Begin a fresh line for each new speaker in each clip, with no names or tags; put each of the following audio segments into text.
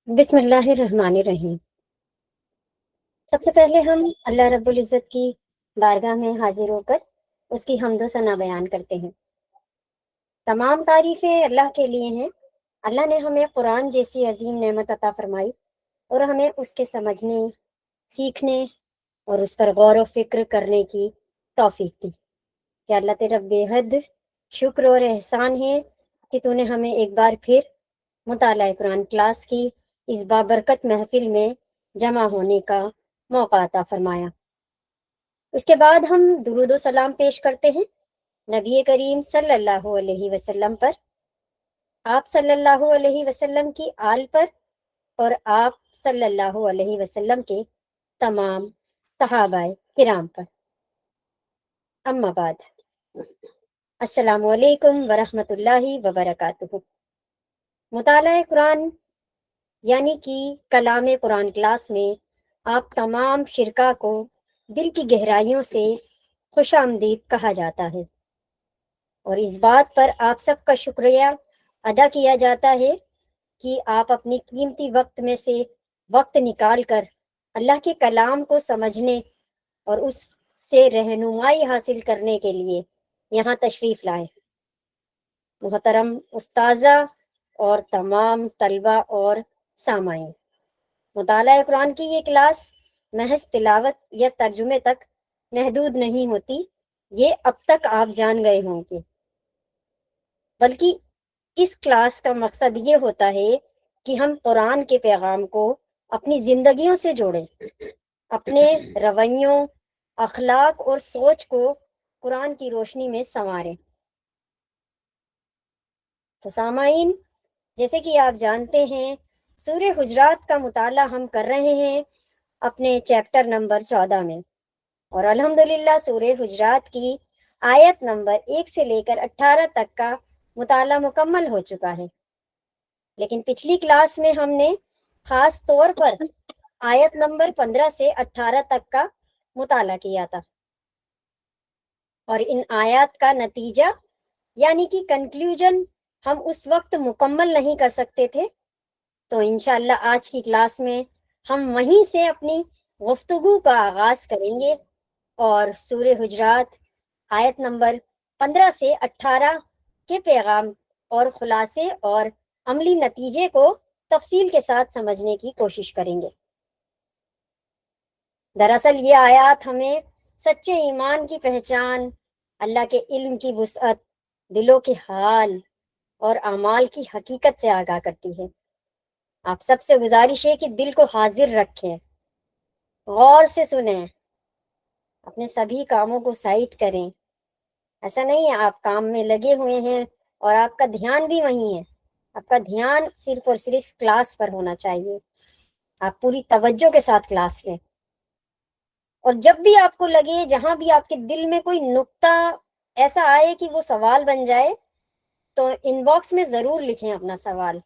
بسم اللہ الرحمن الرحیم۔ سب سے پہلے ہم اللہ رب العزت کی بارگاہ میں حاضر ہو کر اس کی حمد و ثنا بیان کرتے ہیں۔ تمام تعریفیں اللہ کے لیے ہیں۔ اللہ نے ہمیں قرآن جیسی عظیم نعمت عطا فرمائی اور ہمیں اس کے سمجھنے، سیکھنے اور اس پر غور و فکر کرنے کی توفیق دی۔ کہ اللہ تیرا بے حد شکر اور احسان ہے کہ تو نے ہمیں ایک بار پھر مطالعہ قرآن کلاس کی اس بابرکت محفل میں جمع ہونے کا موقع عطا فرمایا۔ اس کے بعد ہم درود و سلام پیش کرتے ہیں نبی کریم صلی اللہ علیہ وسلم پر، آپ صلی اللہ علیہ وسلم کی آل پر اور آپ صلی اللہ علیہ وسلم کے تمام صحابہ کرام پر۔ اما بعد، السلام علیکم ورحمۃ اللہ وبرکاتہ۔ مطالعہ قرآن یعنی کہ کلام قرآن کلاس میں آپ تمام شرکا کو دل کی گہرائیوں سے خوش آمدید کہا جاتا ہے، اور اس بات پر آپ سب کا شکریہ ادا کیا جاتا ہے کہ آپ اپنی قیمتی وقت میں سے وقت نکال کر اللہ کے کلام کو سمجھنے اور اس سے رہنمائی حاصل کرنے کے لیے یہاں تشریف لائے۔ محترم استاذہ اور تمام طلبہ اور سامعین، مطالعہ قرآن کی یہ کلاس محض تلاوت یا ترجمے تک محدود نہیں ہوتی، یہ اب تک آپ جان گئے ہوں گے، بلکہ اس کلاس کا مقصد یہ ہوتا ہے کہ ہم قرآن کے پیغام کو اپنی زندگیوں سے جوڑیں، اپنے رویوں، اخلاق اور سوچ کو قرآن کی روشنی میں سنواریں۔ تو سامعین، جیسے کہ آپ جانتے ہیں، سورہ حجرات کا مطالعہ ہم کر رہے ہیں اپنے چیپٹر نمبر 14 میں، اور الحمدللہ سورہ حجرات کی آیت نمبر 1 سے لے کر 18 تک کا مطالعہ مکمل ہو چکا ہے۔ لیکن پچھلی کلاس میں ہم نے خاص طور پر آیت نمبر 15 سے 18 تک کا مطالعہ کیا تھا، اور ان آیات کا نتیجہ یعنی کہ کنکلوژن ہم اس وقت مکمل نہیں کر سکتے تھے، تو انشاءاللہ آج کی کلاس میں ہم وہیں سے اپنی گفتگو کا آغاز کریں گے اور سورہ حجرات آیت نمبر 15 سے 18 کے پیغام اور خلاصے اور عملی نتیجے کو تفصیل کے ساتھ سمجھنے کی کوشش کریں گے۔ دراصل یہ آیات ہمیں سچے ایمان کی پہچان، اللہ کے علم کی وسعت، دلوں کے حال اور اعمال کی حقیقت سے آگاہ کرتی ہے۔ آپ سب سے گزارش ہے کہ دل کو حاضر رکھیں، غور سے سنیں، اپنے سبھی کاموں کو سائٹ کریں۔ ایسا نہیں ہے آپ کام میں لگے ہوئے ہیں اور آپ کا دھیان بھی وہیں ہے، آپ کا دھیان صرف اور صرف کلاس پر ہونا چاہیے۔ آپ پوری توجہ کے ساتھ کلاس لیں، اور جب بھی آپ کو لگے، جہاں بھی آپ کے دل میں کوئی نقطہ ایسا آئے کہ وہ سوال بن جائے، تو ان باکس میں ضرور لکھیں اپنا سوال،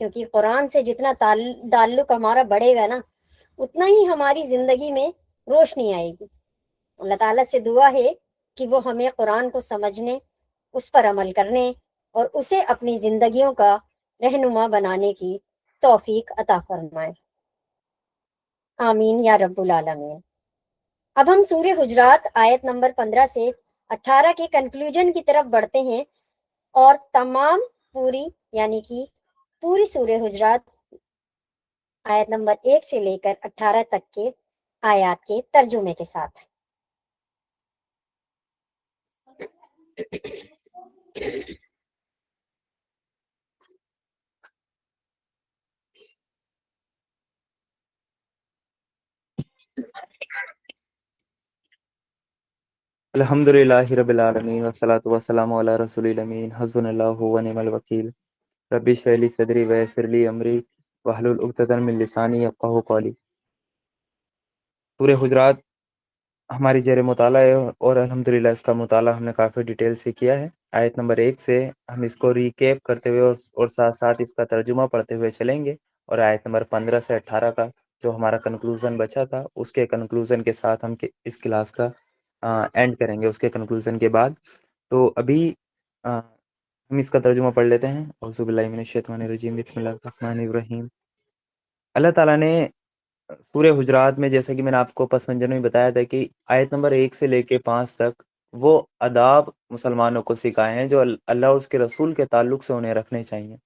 کیونکہ قرآن سے جتنا تعلق ہمارا بڑھے گا نا، اتنا ہی ہماری زندگی میں روشنی آئے گی۔ اللہ تعالیٰ سے دعا ہے کہ وہ ہمیں قرآن کو سمجھنے، اس پر عمل کرنے اور اسے اپنی زندگیوں کا رہنما بنانے کی توفیق عطا فرمائے، آمین یا رب العالمین۔ اب ہم سورہ حجرات آیت نمبر 15 سے 18 کے کنکلوژن کی طرف بڑھتے ہیں، اور تمام یعنی کہ پوری سورہ حجرات آیت نمبر 1 سے لے کر 18 تک کے آیات کے ترجمے کے ساتھ۔
الحمدللہ رب العالمین والصلاة والسلام علی رسول الامین، حسبنا اللہ ونعم الوکیل، رب اشرح لی صدری ویسر لی امری واحلل عقدۃ من لسانی یفقہوا قولی۔ سورہ حجرات ہماری زیر مطالعہ ہے، اور الحمدللہ اس کا مطالعہ ہم نے کافی ڈیٹیل سے کیا ہے۔ آیت نمبر 1 سے ہم اس کو ریکیپ کرتے ہوئے اور ساتھ ساتھ اس کا ترجمہ پڑھتے ہوئے چلیں گے، اور آیت نمبر 15 سے 18 کا جو ہمارا کنکلوژن بچا تھا، اس کے کنکلوژن کے ساتھ ہم اس کلاس کا اینڈ کریں گے اس کے کنکلوژن کے بعد۔ تو ابھی ہم اس کا ترجمہ پڑھ لیتے ہیں۔ اعوذ باللہ من الشیطان الرجیم، بسم اللہ الرحمن الرحیم۔ اللہ تعالیٰ نے سورہ حجرات میں، جیسا کہ میں نے آپ کو پس منظر میں بتایا تھا، کہ آیت نمبر 1 سے لے کے 5 تک وہ آداب مسلمانوں کو سکھائے ہیں جو اللہ اور اس کے رسول کے تعلق سے انہیں رکھنے چاہیے۔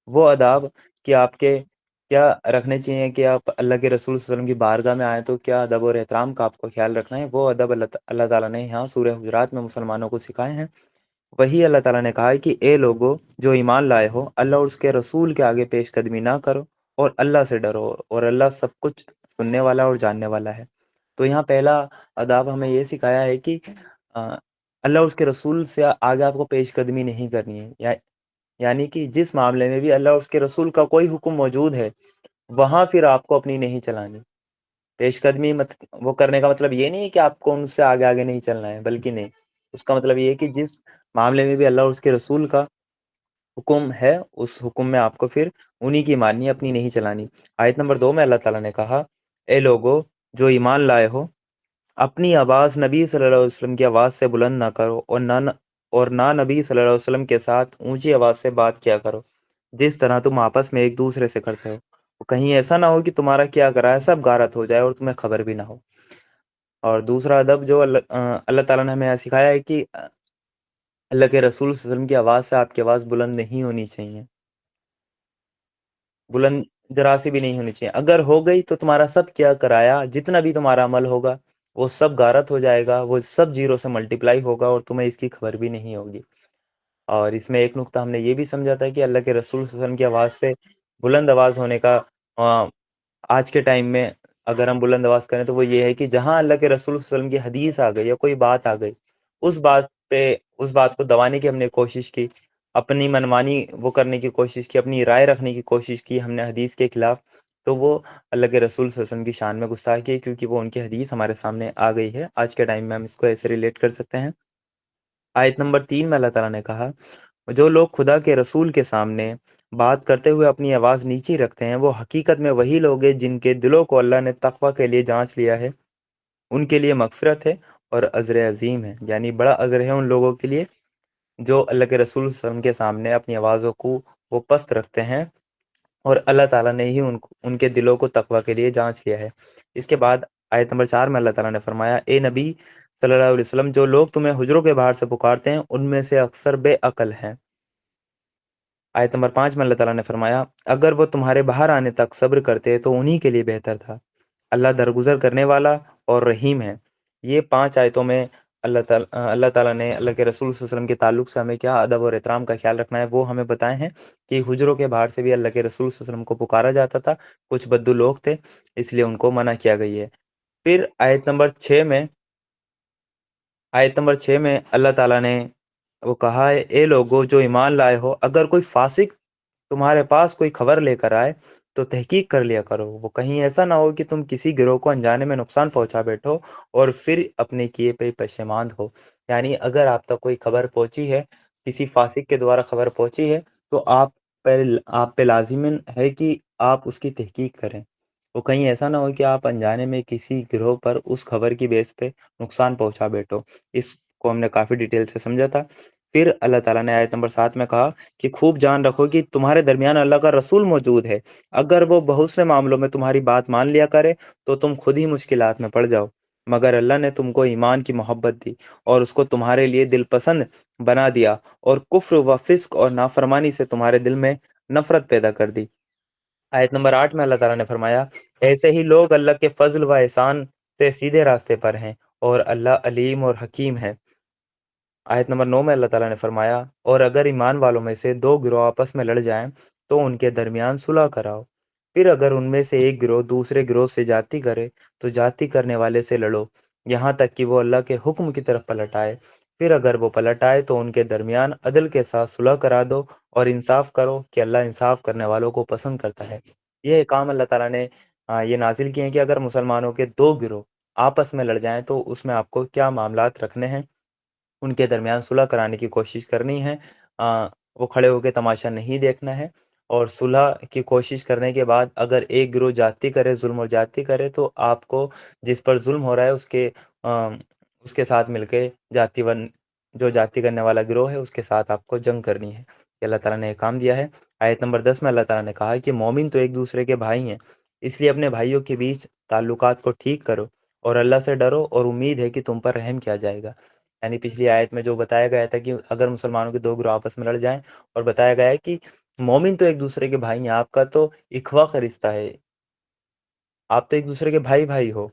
وہ آداب کہ آپ کے کیا رکھنے چاہیے، کہ آپ اللہ کے رسول صلی اللہ علیہ وسلم کی بارگاہ میں آئیں تو کیا ادب اور احترام کا آپ کو خیال رکھنا ہے، وہ ادب اللہ تعالیٰ نے یہاں سورہ حجرات میں مسلمانوں کو سکھائے ہیں۔ وہی اللہ تعالیٰ نے کہا ہے کہ اے لوگو جو ایمان لائے ہو، اللہ اور اس کے رسول کے آگے پیش قدمی نہ کرو اور اللہ سے ڈرو، اور اللہ سب کچھ سننے والا اور جاننے والا ہے۔ تو یہاں پہلا آداب ہمیں یہ سکھایا ہے کہ اللہ اور اس کے رسول سے آگے آپ کو پیش قدمی نہیں کرنی ہے، یعنی کہ جس معاملے میں بھی اللہ اور اس کے رسول کا کوئی حکم موجود ہے، وہاں پھر آپ کو اپنی نہیں چلانی۔ پیش قدمی وہ کرنے کا مطلب یہ نہیں ہے کہ آپ کو ان سے آگے آگے نہیں چلنا ہے، بلکہ نہیں، اس کا مطلب یہ ہے کہ جس معاملے میں بھی اللہ اور اس کے رسول کا حکم ہے، اس حکم میں آپ کو پھر انہی کی ماننی ہے، اپنی نہیں چلانی۔ آیت نمبر 2 میں اللہ تعالیٰ نے کہا، اے لوگو جو ایمان لائے ہو، اپنی آواز نبی صلی اللہ علیہ وسلم کی آواز سے بلند نہ کرو، اور نہ نبی صلی اللہ علیہ وسلم کے ساتھ اونچی آواز سے بات کیا کرو، جس طرح تم آپس میں ایک دوسرے سے کرتے ہو، کہیں ایسا نہ ہو کہ تمہارا کیا کرا ہے سب غارت ہو جائے اور تمہیں خبر بھی نہ ہو۔ اور دوسرا ادب جو اللہ تعالیٰ نے ہمیں سکھایا ہے کہ اللہ کے رسول صلی اللہ علیہ وسلم کی آواز سے آپ کی آواز بلند نہیں ہونی چاہیے، بلند ذرا سی بھی نہیں ہونی چاہیے۔ اگر ہو گئی تو تمہارا سب کیا کرایا، جتنا بھی تمہارا عمل ہوگا وہ سب غارت ہو جائے گا، وہ سب زیرو سے ملٹیپلائی ہوگا اور تمہیں اس کی خبر بھی نہیں ہوگی۔ اور اس میں ایک نقطہ ہم نے یہ بھی سمجھا تھا کہ اللہ کے رسول صلی اللہ علیہ وسلم کی آواز سے بلند آواز ہونے کا آج کے ٹائم میں اگر ہم بلند آواز کریں تو وہ یہ ہے کہ جہاں اللہ کے رسول صلی اللہ علیہ وسلم کی حدیث آ گئی یا کوئی بات آ گئی، اس بات پہ اس بات کو دبانے کی ہم نے کوشش کی، اپنی منمانی وہ کرنے کی کوشش کی، اپنی رائے رکھنے کی کوشش کی ہم نے حدیث کے خلاف، تو وہ اللہ کے رسول صلی اللہ علیہ وسلم کی شان میں گستاخی ہے، کیونکہ وہ ان کی حدیث ہمارے سامنے آ گئی ہے۔ آج کے ٹائم میں ہم اس کو ایسے ریلیٹ کر سکتے ہیں۔ آیت نمبر 3 میں اللہ تعالیٰ نے کہا، جو لوگ خدا کے رسول کے سامنے بات کرتے ہوئے اپنی آواز نیچی رکھتے ہیں، وہ حقیقت میں وہی لوگ ہیں جن کے دلوں کو اللہ نے تقوی کے لیے جانچ لیا ہے، ان کے لیے مغفرت ہے اور اجر عظیم ہے، یعنی بڑا اجر ہے ان لوگوں کے لیے جو اللہ کے رسول صلی اللہ علیہ وسلم کے سامنے اپنی آوازوں کو وہ پست رکھتے ہیں، اور اللہ تعالیٰ نے ہی ان کے دلوں کو تقوی کے لیے جانچ لیا ہے۔ اس کے بعد آیت نمبر 4 میں اللہ تعالیٰ نے فرمایا، اے نبی صلی اللہ علیہ وسلم، جو لوگ تمہیں حجروں کے باہر سے پکارتے ہیں ان میں سے اکثر بے عقل ہیں۔ آیت نمبر 5 میں اللہ تعالیٰ نے فرمایا، اگر وہ تمہارے باہر آنے تک صبر کرتے تو انہی کے لیے بہتر تھا، اللہ درگزر کرنے والا اور رحیم ہے۔ یہ 5 آیتوں میں اللہ تعالیٰ نے اللہ کے رسول صلی اللہ علیہ وسلم کے تعلق سے ہمیں کیا ادب اور احترام کا خیال رکھنا ہے وہ ہمیں بتائے ہیں، کہ حجروں کے باہر سے بھی اللہ کے رسول صلی اللہ علیہ وسلم کو پکارا جاتا تھا، کچھ بدو لوگ تھے، اس لیے ان کو منع کیا گئی ہے۔ پھر آیت نمبر 6 میں اللہ تعالیٰ نے وہ کہا ہے، اے لوگو جو ایمان لائے ہو، اگر کوئی فاسق تمہارے پاس کوئی خبر لے کر آئے تو تحقیق کر لیا کرو، وہ کہیں ایسا نہ ہو کہ تم کسی گروہ کو انجانے میں نقصان پہنچا بیٹھو اور پھر اپنے کیے پہ پشیمان ہو۔ یعنی اگر آپ تک کوئی خبر پہنچی ہے، کسی فاسق کے دوارا خبر پہنچی ہے، تو آپ پہ لازمن ہے کہ آپ اس کی تحقیق کریں، وہ کہیں ایسا نہ ہو کہ آپ انجانے میں کسی گروہ پر اس خبر کی بیس پہ نقصان پہنچا بیٹھو۔ اس کو ہم نے کافی ڈیٹیل سے سمجھا تھا۔ پھر اللہ تعالیٰ نے آیت نمبر 7 میں کہا کہ خوب جان رکھو کہ تمہارے درمیان اللہ کا رسول موجود ہے، اگر وہ بہت سے معاملوں میں تمہاری بات مان لیا کرے تو تم خود ہی مشکلات میں پڑ جاؤ، مگر اللہ نے تم کو ایمان کی محبت دی اور اس کو تمہارے لیے دل پسند بنا دیا، اور کفر و فسق اور نافرمانی سے تمہارے دل میں نفرت پیدا کر دی۔ آیت نمبر 8 میں اللہ تعالیٰ نے فرمایا، ایسے ہی لوگ اللہ کے فضل و احسان سے سیدھے راستے پر ہیں، اور اللہ علیم اور حکیم ہے۔ آیت نمبر 9 میں اللہ تعالیٰ نے فرمایا، اور اگر ایمان والوں میں سے 2 گروہ آپس میں لڑ جائیں تو ان کے درمیان صلح کراؤ، پھر اگر ان میں سے ایک گروہ دوسرے گروہ سے جاتی کرے تو جاتی کرنے والے سے لڑو، یہاں تک کہ وہ اللہ کے حکم کی طرف پلٹ آئے، پھر اگر وہ پلٹ آئے تو ان کے درمیان عدل کے ساتھ صلح کرا دو اور انصاف کرو، کہ اللہ انصاف کرنے والوں کو پسند کرتا ہے۔ یہ کام اللہ تعالیٰ نے یہ نازل کیے ہیں کہ اگر مسلمانوں کے 2 گروہ آپس میں لڑ جائیں تو اس میں آپ کو کیا معاملات رکھنے ہیں، ان کے درمیان صلح کرانے کی کوشش کرنی ہے، وہ کھڑے ہو کے تماشا نہیں دیکھنا ہے، اور صلح کی کوشش کرنے کے بعد اگر ایک گروہ جاتی کرے، ظلم و جاتی کرے، تو آپ کو جس پر ظلم ہو رہا ہے اس کے ساتھ مل کے جو جاتی کرنے والا گروہ ہے اس کے ساتھ آپ کو جنگ کرنی ہے۔ یہ اللہ تعالیٰ نے یہ کام دیا ہے۔ آیت نمبر 10 میں اللہ تعالیٰ نے کہا کہ مومن تو ایک دوسرے کے بھائی ہیں، اس لیے اپنے بھائیوں کے بیچ تعلقات کو ٹھیک کرو اور اللہ سے ڈرو، اور امید ہے کہ تم پر رحم کیا جائے گا۔ یعنی پچھلی آیت میں جو بتایا گیا تھا کہ اگر مسلمانوں کے دو گروہ آپس میں لڑ جائیں، اور بتایا گیا ہے کہ مومن تو ایک دوسرے کے بھائی ہیں، آپ کا تو اخوا کا رشتہ ہے، آپ تو ایک دوسرے کے بھائی بھائی ہو،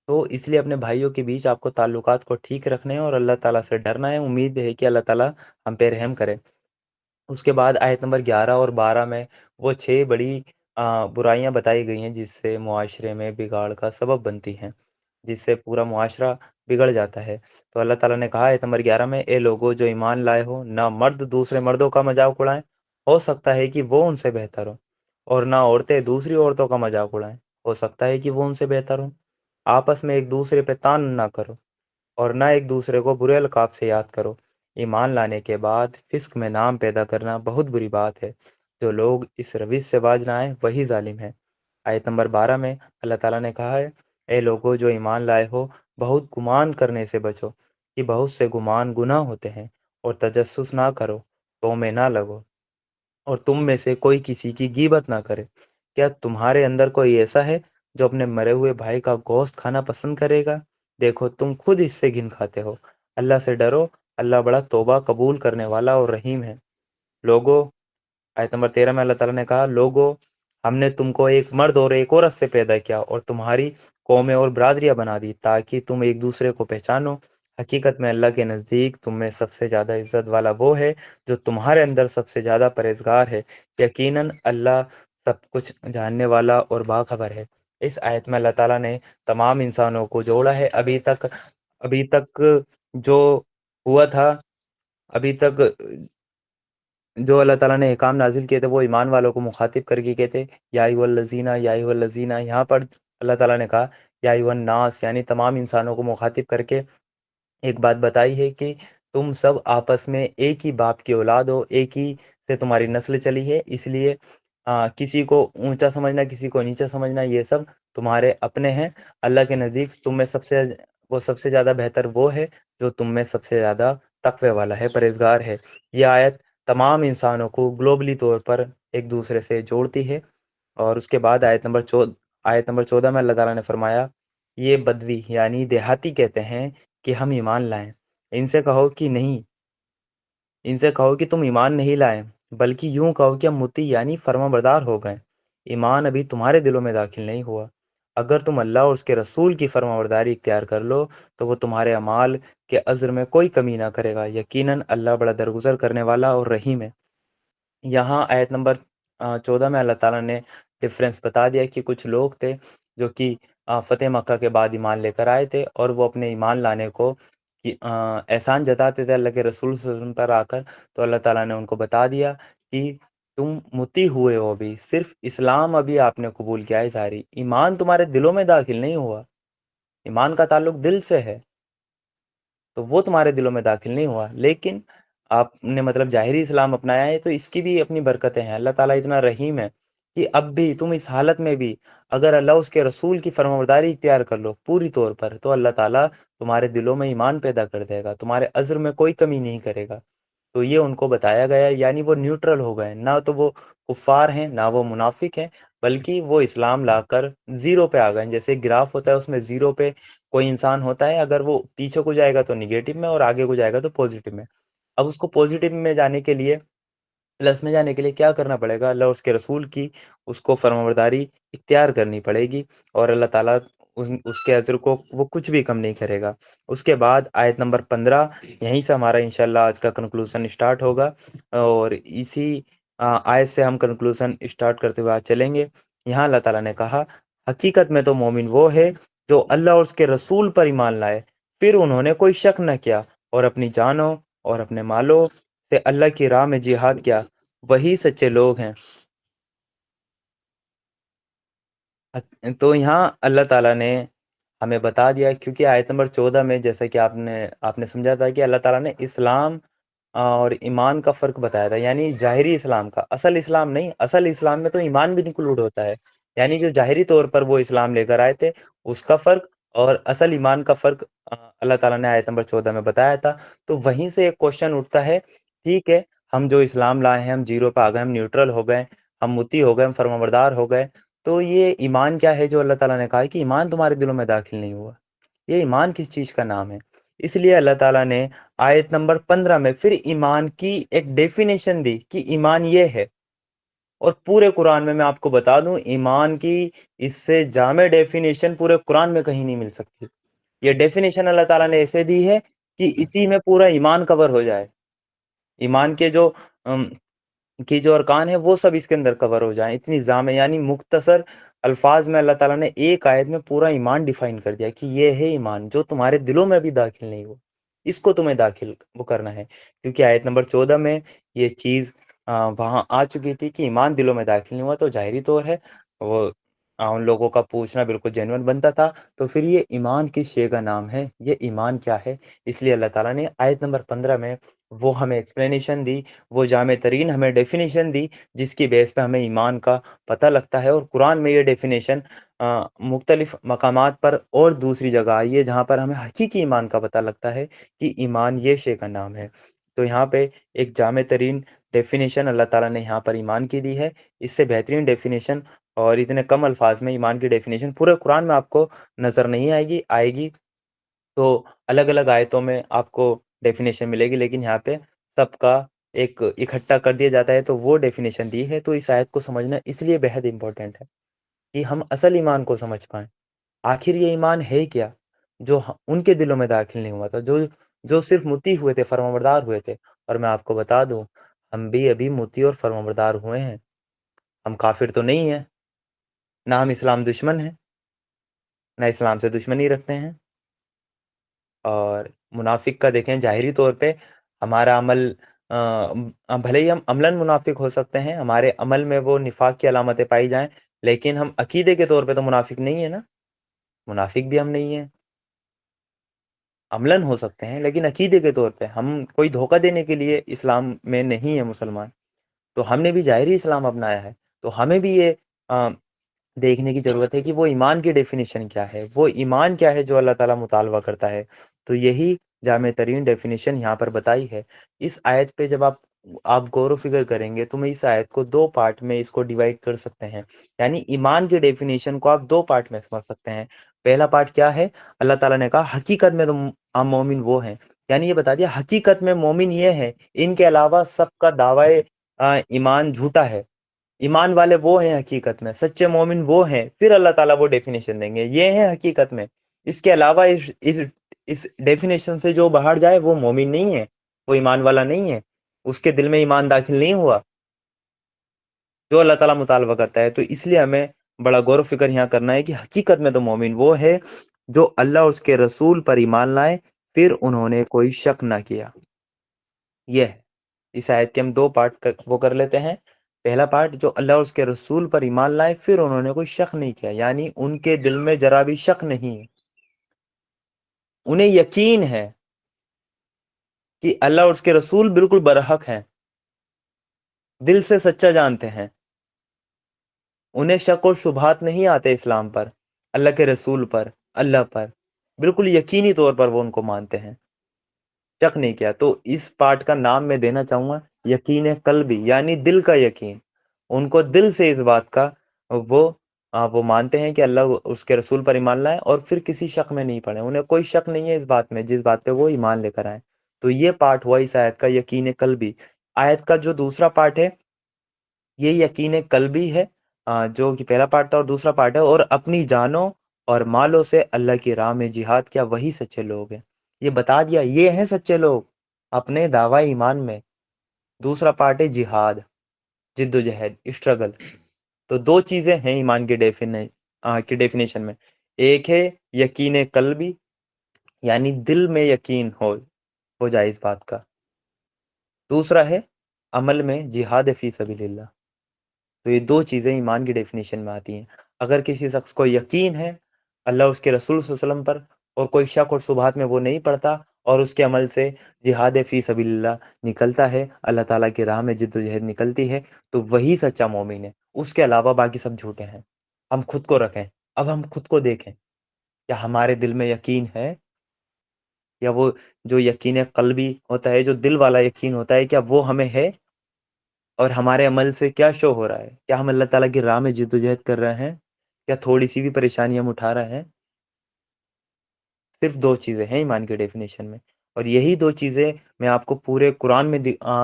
تو اس لیے اپنے بھائیوں کے بیچ آپ کو تعلقات کو ٹھیک رکھنے ہیں اور اللہ تعالیٰ سے ڈرنا ہے، امید ہے کہ اللہ تعالیٰ ہم پہ رحم کرے۔ اس کے بعد آیت نمبر 11 اور 12 میں وہ 6 بڑی برائیاں بتائی گئی ہیں جس سے معاشرے میں بگاڑ کا سبب بنتی ہیں، جس سے پورا معاشرہ بگڑ جاتا ہے۔ تو اللہ تعالیٰ نے کہا آیت نمبر 11 میں، اے لوگو جو ایمان لائے ہو، نہ مرد دوسرے مردوں کا مذاق اڑائیں، ہو سکتا ہے کہ وہ ان سے بہتر ہو، اور نہ عورتیں دوسری عورتوں کا مذاق اڑائیں، ہو سکتا ہے کہ وہ ان سے بہتر ہو۔ آپس میں ایک دوسرے پہ تان نہ کرو، اور نہ ایک دوسرے کو برے القاب سے یاد کرو۔ ایمان لانے کے بعد فسق میں نام پیدا کرنا بہت بری بات ہے۔ جو لوگ اس روش سے باز نہ آئیں وہی ظالم ہے۔ آیت نمبر 12 میں اللہ تعالیٰ نے کہا ہے، اے لوگو جو ایمان لائے ہو، بہت گمان کرنے سے بچو، کہ بہت سے گمان گناہ ہوتے ہیں، اور تجسس نہ کرو، تو میں نہ لگو، اور تم میں سے کوئی کسی کی غیبت نہ کرے۔ کیا تمہارے اندر کوئی ایسا ہے جو اپنے مرے ہوئے بھائی کا گوشت کھانا پسند کرے گا؟ دیکھو تم خود اس سے گھن کھاتے ہو۔ اللہ سے ڈرو، اللہ بڑا توبہ قبول کرنے والا اور رحیم ہے۔ لوگو، آیت نمبر 13 میں اللہ تعالیٰ نے کہا، لوگو ہم نے تم کو ایک مرد اور ایک عورت سے پیدا کیا، اور تمہاری قومیں اور برادریاں بنا دی، تاکہ تم ایک دوسرے کو پہچانو۔ حقیقت میں اللہ کے نزدیک تم میں سب سے زیادہ عزت والا وہ ہے جو تمہارے اندر سب سے زیادہ پرہیزگار ہے۔ یقیناً اللہ سب کچھ جاننے والا اور باخبر ہے۔ اس آیت میں اللہ تعالیٰ نے تمام انسانوں کو جوڑا ہے۔ ابھی تک جو ہوا تھا، ابھی تک جو اللہ تعالیٰ نے احکام نازل کیے تھے وہ ایمان والوں کو مخاطب کر کے کہتے، یا ایھا الذین یا ایھا الذین، یہاں پر اللہ تعالیٰ نے کہا یا ایھا الناس، یعنی تمام انسانوں کو مخاطب کر کے ایک بات بتائی ہے کہ تم سب آپس میں ایک ہی باپ کی اولاد ہو، ایک ہی سے تمہاری نسل چلی ہے، اس لیے کسی کو اونچا سمجھنا، کسی کو نیچا سمجھنا، یہ سب تمہارے اپنے ہیں۔ اللہ کے نزدیک تم میں سب سے زیادہ بہتر وہ ہے جو تم میں سب سے زیادہ تقوی والا ہے، پرہیزگار ہے۔ یہ آیت تمام انسانوں کو گلوبلی طور پر ایک دوسرے سے جوڑتی ہے۔ اور اس کے بعد آیت نمبر 14 میں اللہ تعالیٰ نے فرمایا، یہ بدوی یعنی دیہاتی کہتے ہیں کہ ہم ایمان لائیں، ان سے کہو کہ نہیں، ان سے کہو کہ تم ایمان نہیں لائے، بلکہ یوں کہو کہ ہم مطیع یعنی فرما بردار ہو گئے، ایمان ابھی تمہارے دلوں میں داخل نہیں ہوا۔ اگر تم اللہ اور اس کے رسول کی فرما برداری اختیار کر لو تو وہ تمہارے اعمال کے اجر میں کوئی کمی نہ کرے گا، یقیناً اللہ بڑا درگزر کرنے والا اور رحیم ہے۔ یہاں آیت نمبر 14 میں اللہ تعالیٰ نے ڈفرینس بتا دیا کہ کچھ لوگ تھے جو کہ فتح مکہ کے بعد ایمان لے کر آئے تھے، اور وہ اپنے ایمان لانے کو احسان جتاتے تھے اللہ کے رسول صلی اللہ علیہ وسلم پر آ کر، تو اللہ تعالیٰ نے ان کو بتا دیا کہ تم مطیع ہوئے ہو، ابھی صرف اسلام ابھی آپ نے قبول کیا ہے ظاہری، ایمان تمہارے دلوں میں داخل نہیں ہوا، ایمان کا تعلق دل سے ہے، تو وہ تمہارے دلوں میں داخل نہیں ہوا، لیکن آپ نے مطلب ظاہری اسلام اپنایا ہے تو اس کی بھی اپنی برکتیں ہیں۔ اللہ تعالیٰ اتنا رحیم ہے کہ اب بھی تم اس حالت میں بھی اگر اللہ اس کے رسول کی فرمانبرداری اختیار کر لو پوری طور پر، تو اللہ تعالیٰ تمہارے دلوں میں ایمان پیدا کر دے گا، تمہارے عزر میں کوئی کمی نہیں کرے گا۔ تو یہ ان کو بتایا گیا ہے، یعنی وہ نیوٹرل ہو گئے، نہ تو وہ کفار ہیں نہ وہ منافق ہیں، بلکہ وہ اسلام لا کر زیرو پہ آ گئے ہیں۔ جیسے گراف ہوتا ہے، اس میں زیرو پہ کوئی انسان ہوتا ہے، اگر وہ پیچھے کو جائے گا تو نگیٹو میں، اور آگے کو جائے گا تو پازیٹیو میں۔ اب اس کو پازیٹیو میں جانے کے لیے، پلس میں جانے کے لیے کیا کرنا پڑے گا؟ اللہ اور اس کے رسول کی اس کو فرمانبرداری اختیار کرنی پڑے گی، اور اللہ تعالیٰ اس کے اجر کو وہ کچھ بھی کم نہیں کرے گا۔ اس کے بعد آیت نمبر 15، یہیں سے ہمارا انشاءاللہ آج کا کنکلوژن اسٹارٹ ہوگا، اور اسی آیت سے ہم کنکلوژن اسٹارٹ کرتے ہوئے آج چلیں گے۔ یہاں اللہ تعالیٰ نے کہا، حقیقت میں تو مومن وہ ہے جو اللہ اور اس کے رسول پر ایمان لائے، پھر انہوں نے کوئی شک نہ کیا، اور اپنی جانوں اور اپنے مالوں سے اللہ کی راہ میں جہاد کیا، وہی سچے لوگ ہیں۔ تو یہاں اللہ تعالیٰ نے ہمیں بتا دیا، کیونکہ آیت نمبر 14 میں جیسا کہ آپ نے سمجھا تھا کہ اللہ تعالیٰ نے اسلام اور ایمان کا فرق بتایا تھا، یعنی ظاہری اسلام کا، اصل اسلام نہیں، اصل اسلام میں تو ایمان بھی انکلوڈ ہوتا ہے، یعنی جو ظاہری طور پر وہ اسلام لے کر آئے تھے اس کا فرق، اور اصل ایمان کا فرق اللہ تعالیٰ نے آیت نمبر 14 میں بتایا تھا۔ تو وہیں سے ایک کوشچن اٹھتا ہے، ٹھیک ہے، ہم جو اسلام لائے ہیں، ہم زیرو پہ آ گئے، ہم نیوٹرل ہو گئے، ہم مطیع ہو گئے، ہم فرمانبردار ہو گئے، تو یہ ایمان کیا ہے جو اللہ تعالیٰ نے کہا کہ ایمان تمہارے دلوں میں داخل نہیں ہوا، یہ ایمان کس چیز کا نام ہے؟ اس لیے اللہ تعالیٰ نے آیت نمبر 15 میں پھر ایمان کی ایک ڈیفینیشن دی کہ ایمان یہ ہے۔ اور پورے قرآن میں آپ کو بتا دوں، ایمان کی اس سے جامع ڈیفینیشن پورے قرآن میں کہیں نہیں مل سکتی۔ یہ ڈیفینیشن اللہ تعالیٰ نے ایسے دی ہے کہ اسی میں پورا ایمان کور ہو جائے، ایمان کے جو ارکان ہیں وہ سب اس کے اندر کور ہو جائیں، اتنی جامع یعنی مختصر الفاظ میں اللہ تعالیٰ نے ایک آیت میں پورا ایمان ڈیفائن کر دیا کہ یہ ہے ایمان جو تمہارے دلوں میں بھی داخل نہیں ہوا، اس کو تمہیں داخل وہ کرنا ہے، کیونکہ آیت نمبر 14 میں یہ چیز وہاں آ چکی تھی کہ ایمان دلوں میں داخل نہیں ہوا، تو ظاہری طور ہے وہ ان لوگوں کا پوچھنا بالکل جینون بنتا تھا، تو پھر یہ ایمان کس شے کا نام ہے، یہ ایمان کیا ہے؟ اس لیے اللہ تعالیٰ نے آیت نمبر 15 میں وہ ہمیں ایکسپلینیشن دی، وہ جامع ترین ہمیں ڈیفینیشن دی جس کی بیس پہ ہمیں ایمان کا پتہ لگتا ہے۔ اور قرآن میں یہ ڈیفینیشن مختلف مقامات پر اور دوسری جگہ آئی ہے جہاں پر ہمیں حقیقی ایمان کا پتہ لگتا ہے کہ ایمان یہ شے کا نام ہے۔ تو یہاں پہ ایک جامع ترین ڈیفینیشن اللہ تعالیٰ نے یہاں پر ایمان کی دی ہے، اس سے بہترین ڈیفینیشن اور اتنے کم الفاظ میں ایمان کی ڈیفینیشن پورے قرآن میں آپ کو نظر نہیں آئے گی تو الگ الگ آیتوں میں آپ کو ڈیفینیشن ملے گی، لیکن یہاں پہ سب کا ایک اکٹھا کر دیا جاتا ہے، تو وہ ڈیفینیشن دی ہے۔ تو اس آیت کو سمجھنا اس لیے بہت امپورٹنٹ ہے کہ ہم اصل ایمان کو سمجھ پائیں، آخر یہ ایمان ہے کیا جو ان کے دلوں میں داخل نہیں ہوا تھا، جو صرف مطیع ہوئے تھے، فرمانبردار ہوئے تھے۔ اور میں آپ کو بتا دوں ہم بھی ابھی مطیع اور فرمانبردار ہوئے ہیں، ہم کافر تو نہیں ہیں، نہ ہم اسلام دشمن ہیں، نہ اسلام سے دشمنی رکھتے ہیں۔ اور منافق کا دیکھیں ظاہری طور پہ ہمارا عمل بھلے ہی ہم عملاً منافق ہو سکتے ہیں، ہمارے عمل میں وہ نفاق کی علامتیں پائی جائیں، لیکن ہم عقیدے کے طور پہ تو منافق نہیں ہیں نا، منافق بھی ہم نہیں ہیں، عملاً ہو سکتے ہیں لیکن عقیدے کے طور پہ ہم کوئی دھوکہ دینے کے لیے اسلام میں نہیں ہے مسلمان، تو ہم نے بھی ظاہری اسلام اپنایا ہے، تو ہمیں بھی یہ دیکھنے کی ضرورت ہے کہ وہ ایمان کی ڈیفینیشن کیا ہے، وہ ایمان کیا ہے جو اللہ تعالیٰ مطالبہ کرتا ہے۔ تو یہی جامع ترین ڈیفینیشن یہاں پر بتائی ہے۔ اس آیت پہ جب آپ غور و فکر کریں گے تو میں اس آیت کو 2 پارٹ میں اس کو ڈیوائڈ کر سکتے ہیں، یعنی ایمان کی ڈیفینیشن کو آپ 2 پارٹ میں سمجھ سکتے ہیں۔ پہلا پارٹ کیا ہے؟ اللہ تعالیٰ نے کہا حقیقت میں تو عام مومن وہ ہیں، یعنی یہ بتا دیا حقیقت میں مومن یہ ہیں، ان کے علاوہ سب کا دعوی ایمان جھوٹا ہے، ایمان والے وہ ہیں حقیقت میں، سچے مومن وہ ہیں، پھر اللہ تعالیٰ وہ ڈیفینیشن دیں گے یہ ہیں حقیقت میں، اس کے علاوہ اس ڈیفینیشن سے جو باہر جائے وہ مومن نہیں ہے، وہ ایمان والا نہیں ہے، اس کے دل میں ایمان داخل نہیں ہوا جو اللہ تعالیٰ مطالبہ کرتا ہے۔ تو اس لیے ہمیں بڑا غور و فکر یہاں کرنا ہے کہ حقیقت میں تو مومن وہ ہے جو اللہ اور اس کے رسول پر ایمان لائے پھر انہوں نے کوئی شک نہ کیا۔ یہ ہے اس آیت کے ہم 2 پارٹ وہ کر لیتے ہیں۔ پہلا پارٹ جو اللہ اور اس کے رسول پر ایمان لائے پھر انہوں نے کوئی شک نہیں کیا، یعنی ان کے دل میں ذرا بھی شک نہیں ہے، انہیں یقین ہے کہ اللہ اور اس کے رسول بالکل برحق ہیں، دل سے سچا جانتے ہیں، انہیں شک اور شبہات نہیں آتے اسلام پر، اللہ کے رسول پر، اللہ پر، بالکل یقینی طور پر وہ ان کو مانتے ہیں، شک نہیں کیا۔ تو اس پارٹ کا نام میں دینا چاہوں گا یقین قلبی، یعنی دل کا یقین، ان کو دل سے اس بات کا وہ مانتے ہیں کہ اللہ اس کے رسول پر ایمان لائے اور پھر کسی شک میں نہیں پڑے، انہیں کوئی شک نہیں ہے اس بات میں جس بات پہ وہ ایمان لے کر آئے۔ تو یہ پارٹ ہوا اس آیت کا یقین قلبی۔ آیت کا جو دوسرا پارٹ ہے یہ یقین قلبی ہے، جو کہ پہلا پارٹ تھا، اور دوسرا پارٹ ہے اور اپنی جانوں اور مالوں سے اللہ کی راہ میں جہاد کیا، وہی سچے لوگ ہیں۔ یہ بتا دیا یہ ہیں سچے لوگ اپنے دعوی ایمان میں۔ دوسرا پارٹ ہے جہاد، جد و جہد، اسٹرگل۔ تو 2 چیزیں ہیں ایمان کی ڈیفینیشن میں، ایک ہے یقین قلبی، یعنی دل میں یقین ہو جائے اس بات کا، دوسرا ہے عمل میں جہاد فی سبیل اللہ۔ تو یہ 2 چیزیں ایمان کی ڈیفینیشن میں آتی ہیں۔ اگر کسی شخص کو یقین ہے اللہ اس کے رسول صلی اللہ علیہ وسلم پر اور کوئی شک اور شبہات میں وہ نہیں پڑتا اور اس کے عمل سے جہاد فی سبیل اللہ نکلتا ہے، اللہ تعالیٰ کی راہ میں جد و جہد نکلتی ہے، تو وہی سچا مومن ہے، اس کے علاوہ باقی سب جھوٹے ہیں۔ ہم خود کو رکھیں، اب ہم خود کو دیکھیں، کیا ہمارے دل میں یقین ہے؟ یا وہ جو یقین قلبی ہوتا ہے، جو دل والا یقین ہوتا ہے، کیا وہ ہمیں ہے؟ اور ہمارے عمل سے کیا شو ہو رہا ہے؟ کیا ہم اللہ تعالیٰ کی راہ میں جدوجہد کر رہے ہیں؟ کیا تھوڑی سی بھی پریشانی ہم اٹھا رہے ہیں؟ صرف دو چیزیں ہیں ایمان کے ڈیفینیشن میں، اور یہی دو چیزیں میں آپ کو پورے قرآن میں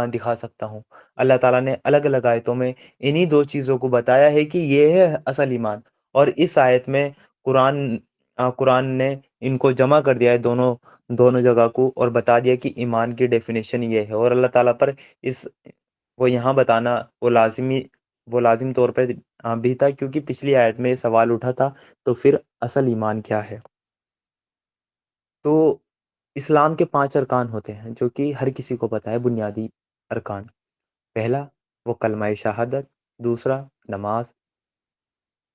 دکھا سکتا ہوں۔ اللہ تعالیٰ نے الگ الگ آیتوں میں انہی دو چیزوں کو بتایا ہے کہ یہ ہے اصل ایمان، اور اس آیت میں قرآن نے ان کو جمع کر دیا ہے، دونوں جگہ کو، اور بتا دیا کہ ایمان کی ڈیفینیشن یہ ہے۔ اور اللہ تعالیٰ پر اس وہ یہاں بتانا وہ لازم طور پہ بھی تھا، کیونکہ پچھلی آیت میں یہ سوال اٹھا تھا، تو پھر اصل ایمان کیا ہے؟ تو اسلام کے 5 ارکان ہوتے ہیں جو کہ ہر کسی کو پتہ ہے، بنیادی ارکان۔ پہلا وہ کلمہ شہادت، دوسرا نماز،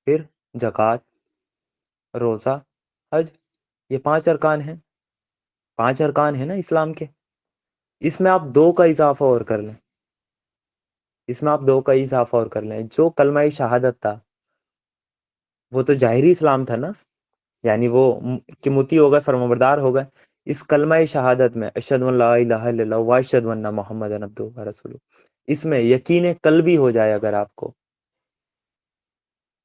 پھر زکوٰۃ، روزہ، حج۔ یہ 5 ارکان ہیں، 5 ارکان ہیں نا اسلام کے۔ اس میں آپ 2 کا اضافہ اور کر لیں، جو کلمہ شہادت تھا وہ تو ظاہری اسلام تھا نا، یعنی وہ کہ مطیع ہو گئے، فرمانبردار ہو گئے۔ اس کلمہ شہادت میں اشہد ان لا الہ الا اللہ و اشہد ان محمد عبدہ و رسولہ، اس میں یقین قلبی ہو جائے، اگر آپ کو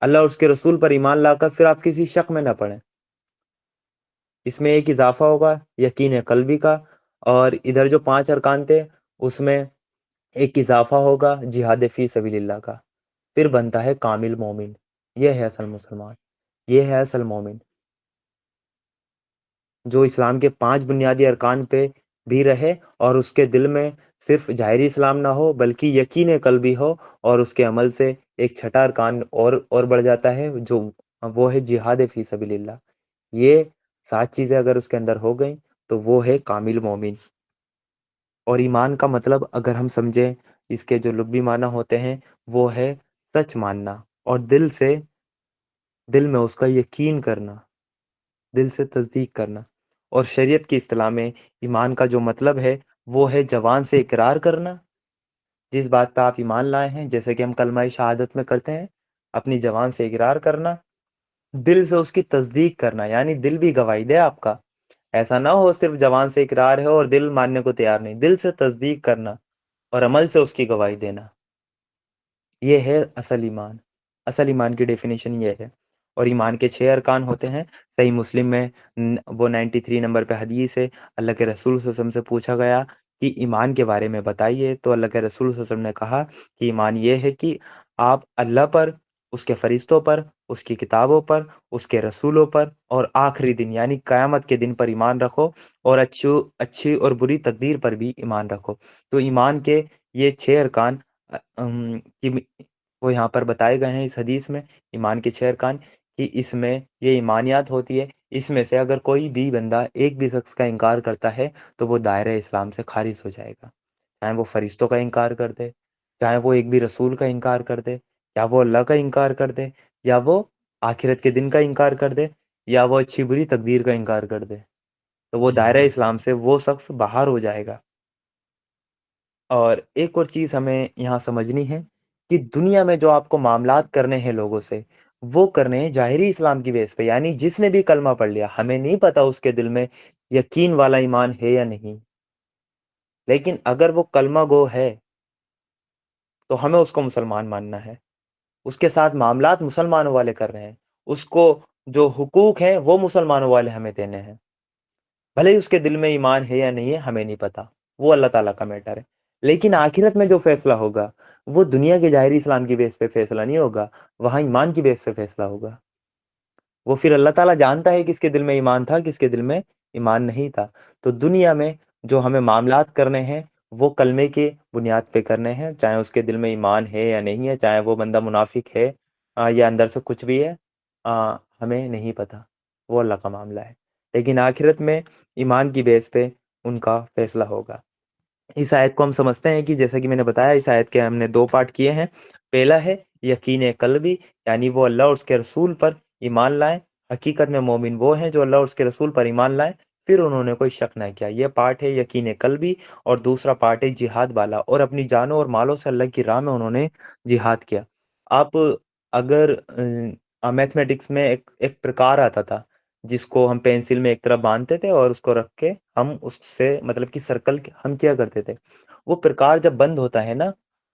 اللہ اور اس کے رسول پر ایمان لا کر پھر آپ کسی شک میں نہ پڑیں، اس میں ایک اضافہ ہوگا یقین قلبی کا، اور ادھر جو 5 ارکان تھے اس میں ایک اضافہ ہوگا جہاد فی سبیل اللہ کا، پھر بنتا ہے کامل مومن۔ یہ ہے اصل مسلمان، یہ ہے اصل مومن، جو اسلام کے 5 بنیادی ارکان پہ بھی رہے، اور اس کے دل میں صرف ظاہری اسلام نہ ہو بلکہ یقین قلبی ہو، اور اس کے عمل سے ایک چھٹا ارکان اور بڑھ جاتا ہے، جو وہ ہے جہاد فی سبیل اللہ۔ یہ 7 چیزیں اگر اس کے اندر ہو گئیں تو وہ ہے کامل مومن۔ اور ایمان کا مطلب اگر ہم سمجھیں، اس کے جو لغوی معنی ہوتے ہیں وہ ہے سچ ماننا، اور دل میں اس کا یقین کرنا، دل سے تصدیق کرنا۔ اور شریعت کی اصطلاح میں ایمان کا جو مطلب ہے وہ ہے زبان سے اقرار کرنا، جس بات پہ آپ ایمان لائے ہیں، جیسے کہ ہم کلمہ شہادت میں کرتے ہیں، اپنی زبان سے اقرار کرنا، دل سے اس کی تصدیق کرنا، یعنی دل بھی گواہی دے آپ کا، ایسا نہ ہو صرف زبان سے اقرار ہے اور دل ماننے کو تیار نہیں، دل سے تصدیق کرنا اور عمل سے اس کی گواہی دینا۔ یہ ہے اصل ایمان، اصل ایمان کی ڈیفینیشن یہ ہے۔ اور ایمان کے 6 ارکان ہوتے ہیں۔ صحیح مسلم میں وہ 93 نمبر پہ حدیث ہے، اللہ کے رسول صلی اللہ علیہ وسلم سے پوچھا گیا کہ ایمان کے بارے میں بتائیے، تو اللہ کے رسول صلی اللہ علیہ وسلم نے کہا کہ ایمان یہ ہے کہ آپ اللہ پر، اس کے فرشتوں پر، اس کی کتابوں پر، اس کے رسولوں پر، اور آخری دن یعنی قیامت کے دن پر ایمان رکھو، اور اچھی اور بری تقدیر پر بھی ایمان رکھو۔ تو ایمان کے یہ 6 ارکان وہ یہاں پر بتائے گئے ہیں اس حدیث میں، ایمان کے 6 ارکان، کہ اس میں یہ ایمانیات ہوتی ہے۔ اس میں سے اگر کوئی بھی بندہ ایک بھی شخص کا انکار کرتا ہے تو وہ دائرہ اسلام سے خارج ہو جائے گا، چاہے وہ فرشتوں کا انکار کر دے، چاہے وہ ایک بھی رسول کا انکار کر دے، یا وہ اللہ کا انکار کر دے، یا وہ آخرت کے دن کا انکار کر دے، یا وہ اچھی بری تقدیر کا انکار کر دے، تو وہ دائرہ اسلام سے وہ شخص باہر ہو جائے گا۔ اور ایک اور چیز ہمیں یہاں سمجھنی ہے کہ دنیا میں جو آپ کو معاملات کرنے ہیں لوگوں سے، وہ کرنے ہیں ظاہری اسلام کی بیس پہ، یعنی جس نے بھی کلمہ پڑھ لیا، ہمیں نہیں پتا اس کے دل میں یقین والا ایمان ہے یا نہیں، لیکن اگر وہ کلمہ گو ہے تو ہمیں اس کو مسلمان ماننا ہے، اس کے ساتھ معاملات مسلمانوں والے کر رہے ہیں، اس کو جو حقوق ہیں وہ مسلمانوں والے ہمیں دینے ہیں، بھلے ہی اس کے دل میں ایمان ہے یا نہیں ہے ہمیں نہیں پتا، وہ اللہ تعالیٰ کا میٹر ہے۔ لیکن آخرت میں جو فیصلہ ہوگا وہ دنیا کے ظاہری اسلام کی بیس پہ فیصلہ نہیں ہوگا، وہاں ایمان کی بیس پہ فیصلہ ہوگا۔ وہ پھر اللہ تعالیٰ جانتا ہے کس کے دل میں ایمان تھا، کس کے دل میں ایمان نہیں تھا۔ تو دنیا میں جو ہمیں معاملات کرنے ہیں وہ کلمے کی بنیاد پہ کرنے ہیں، چاہے اس کے دل میں ایمان ہے یا نہیں ہے، چاہے وہ بندہ منافق ہے یا اندر سے کچھ بھی ہے، ہمیں نہیں پتا، وہ اللہ کا معاملہ ہے۔ لیکن آخرت میں ایمان کی بیس پہ ان کا فیصلہ ہوگا۔ اس آیت کو ہم سمجھتے ہیں کہ جیسا کہ میں نے بتایا، اس آیت کے ہم نے 2 پارٹ کیے ہیں۔ پہلا ہے یقین قلبی، یعنی وہ اللہ اور اس کے رسول پر ایمان لائیں، حقیقت میں مومن وہ ہیں جو اللہ اور اس کے رسول پر ایمان لائیں پھر انہوں نے کوئی شک نہ کیا، یہ پارٹ ہے یقین قلبی۔ اور دوسرا پارٹ ہے جہاد والا، اور اپنی جانوں اور مالوں سے اللہ کی راہ میں انہوں نے جہاد کیا۔ آپ اگر میتھمیٹکس میں ایک پرکار آتا تھا جس کو ہم پینسل میں ایک طرف باندھتے تھے اور اس کو رکھ کے ہم اس سے مطلب کہ سرکل ہم کیا کرتے تھے، وہ پرکار جب بند ہوتا ہے نا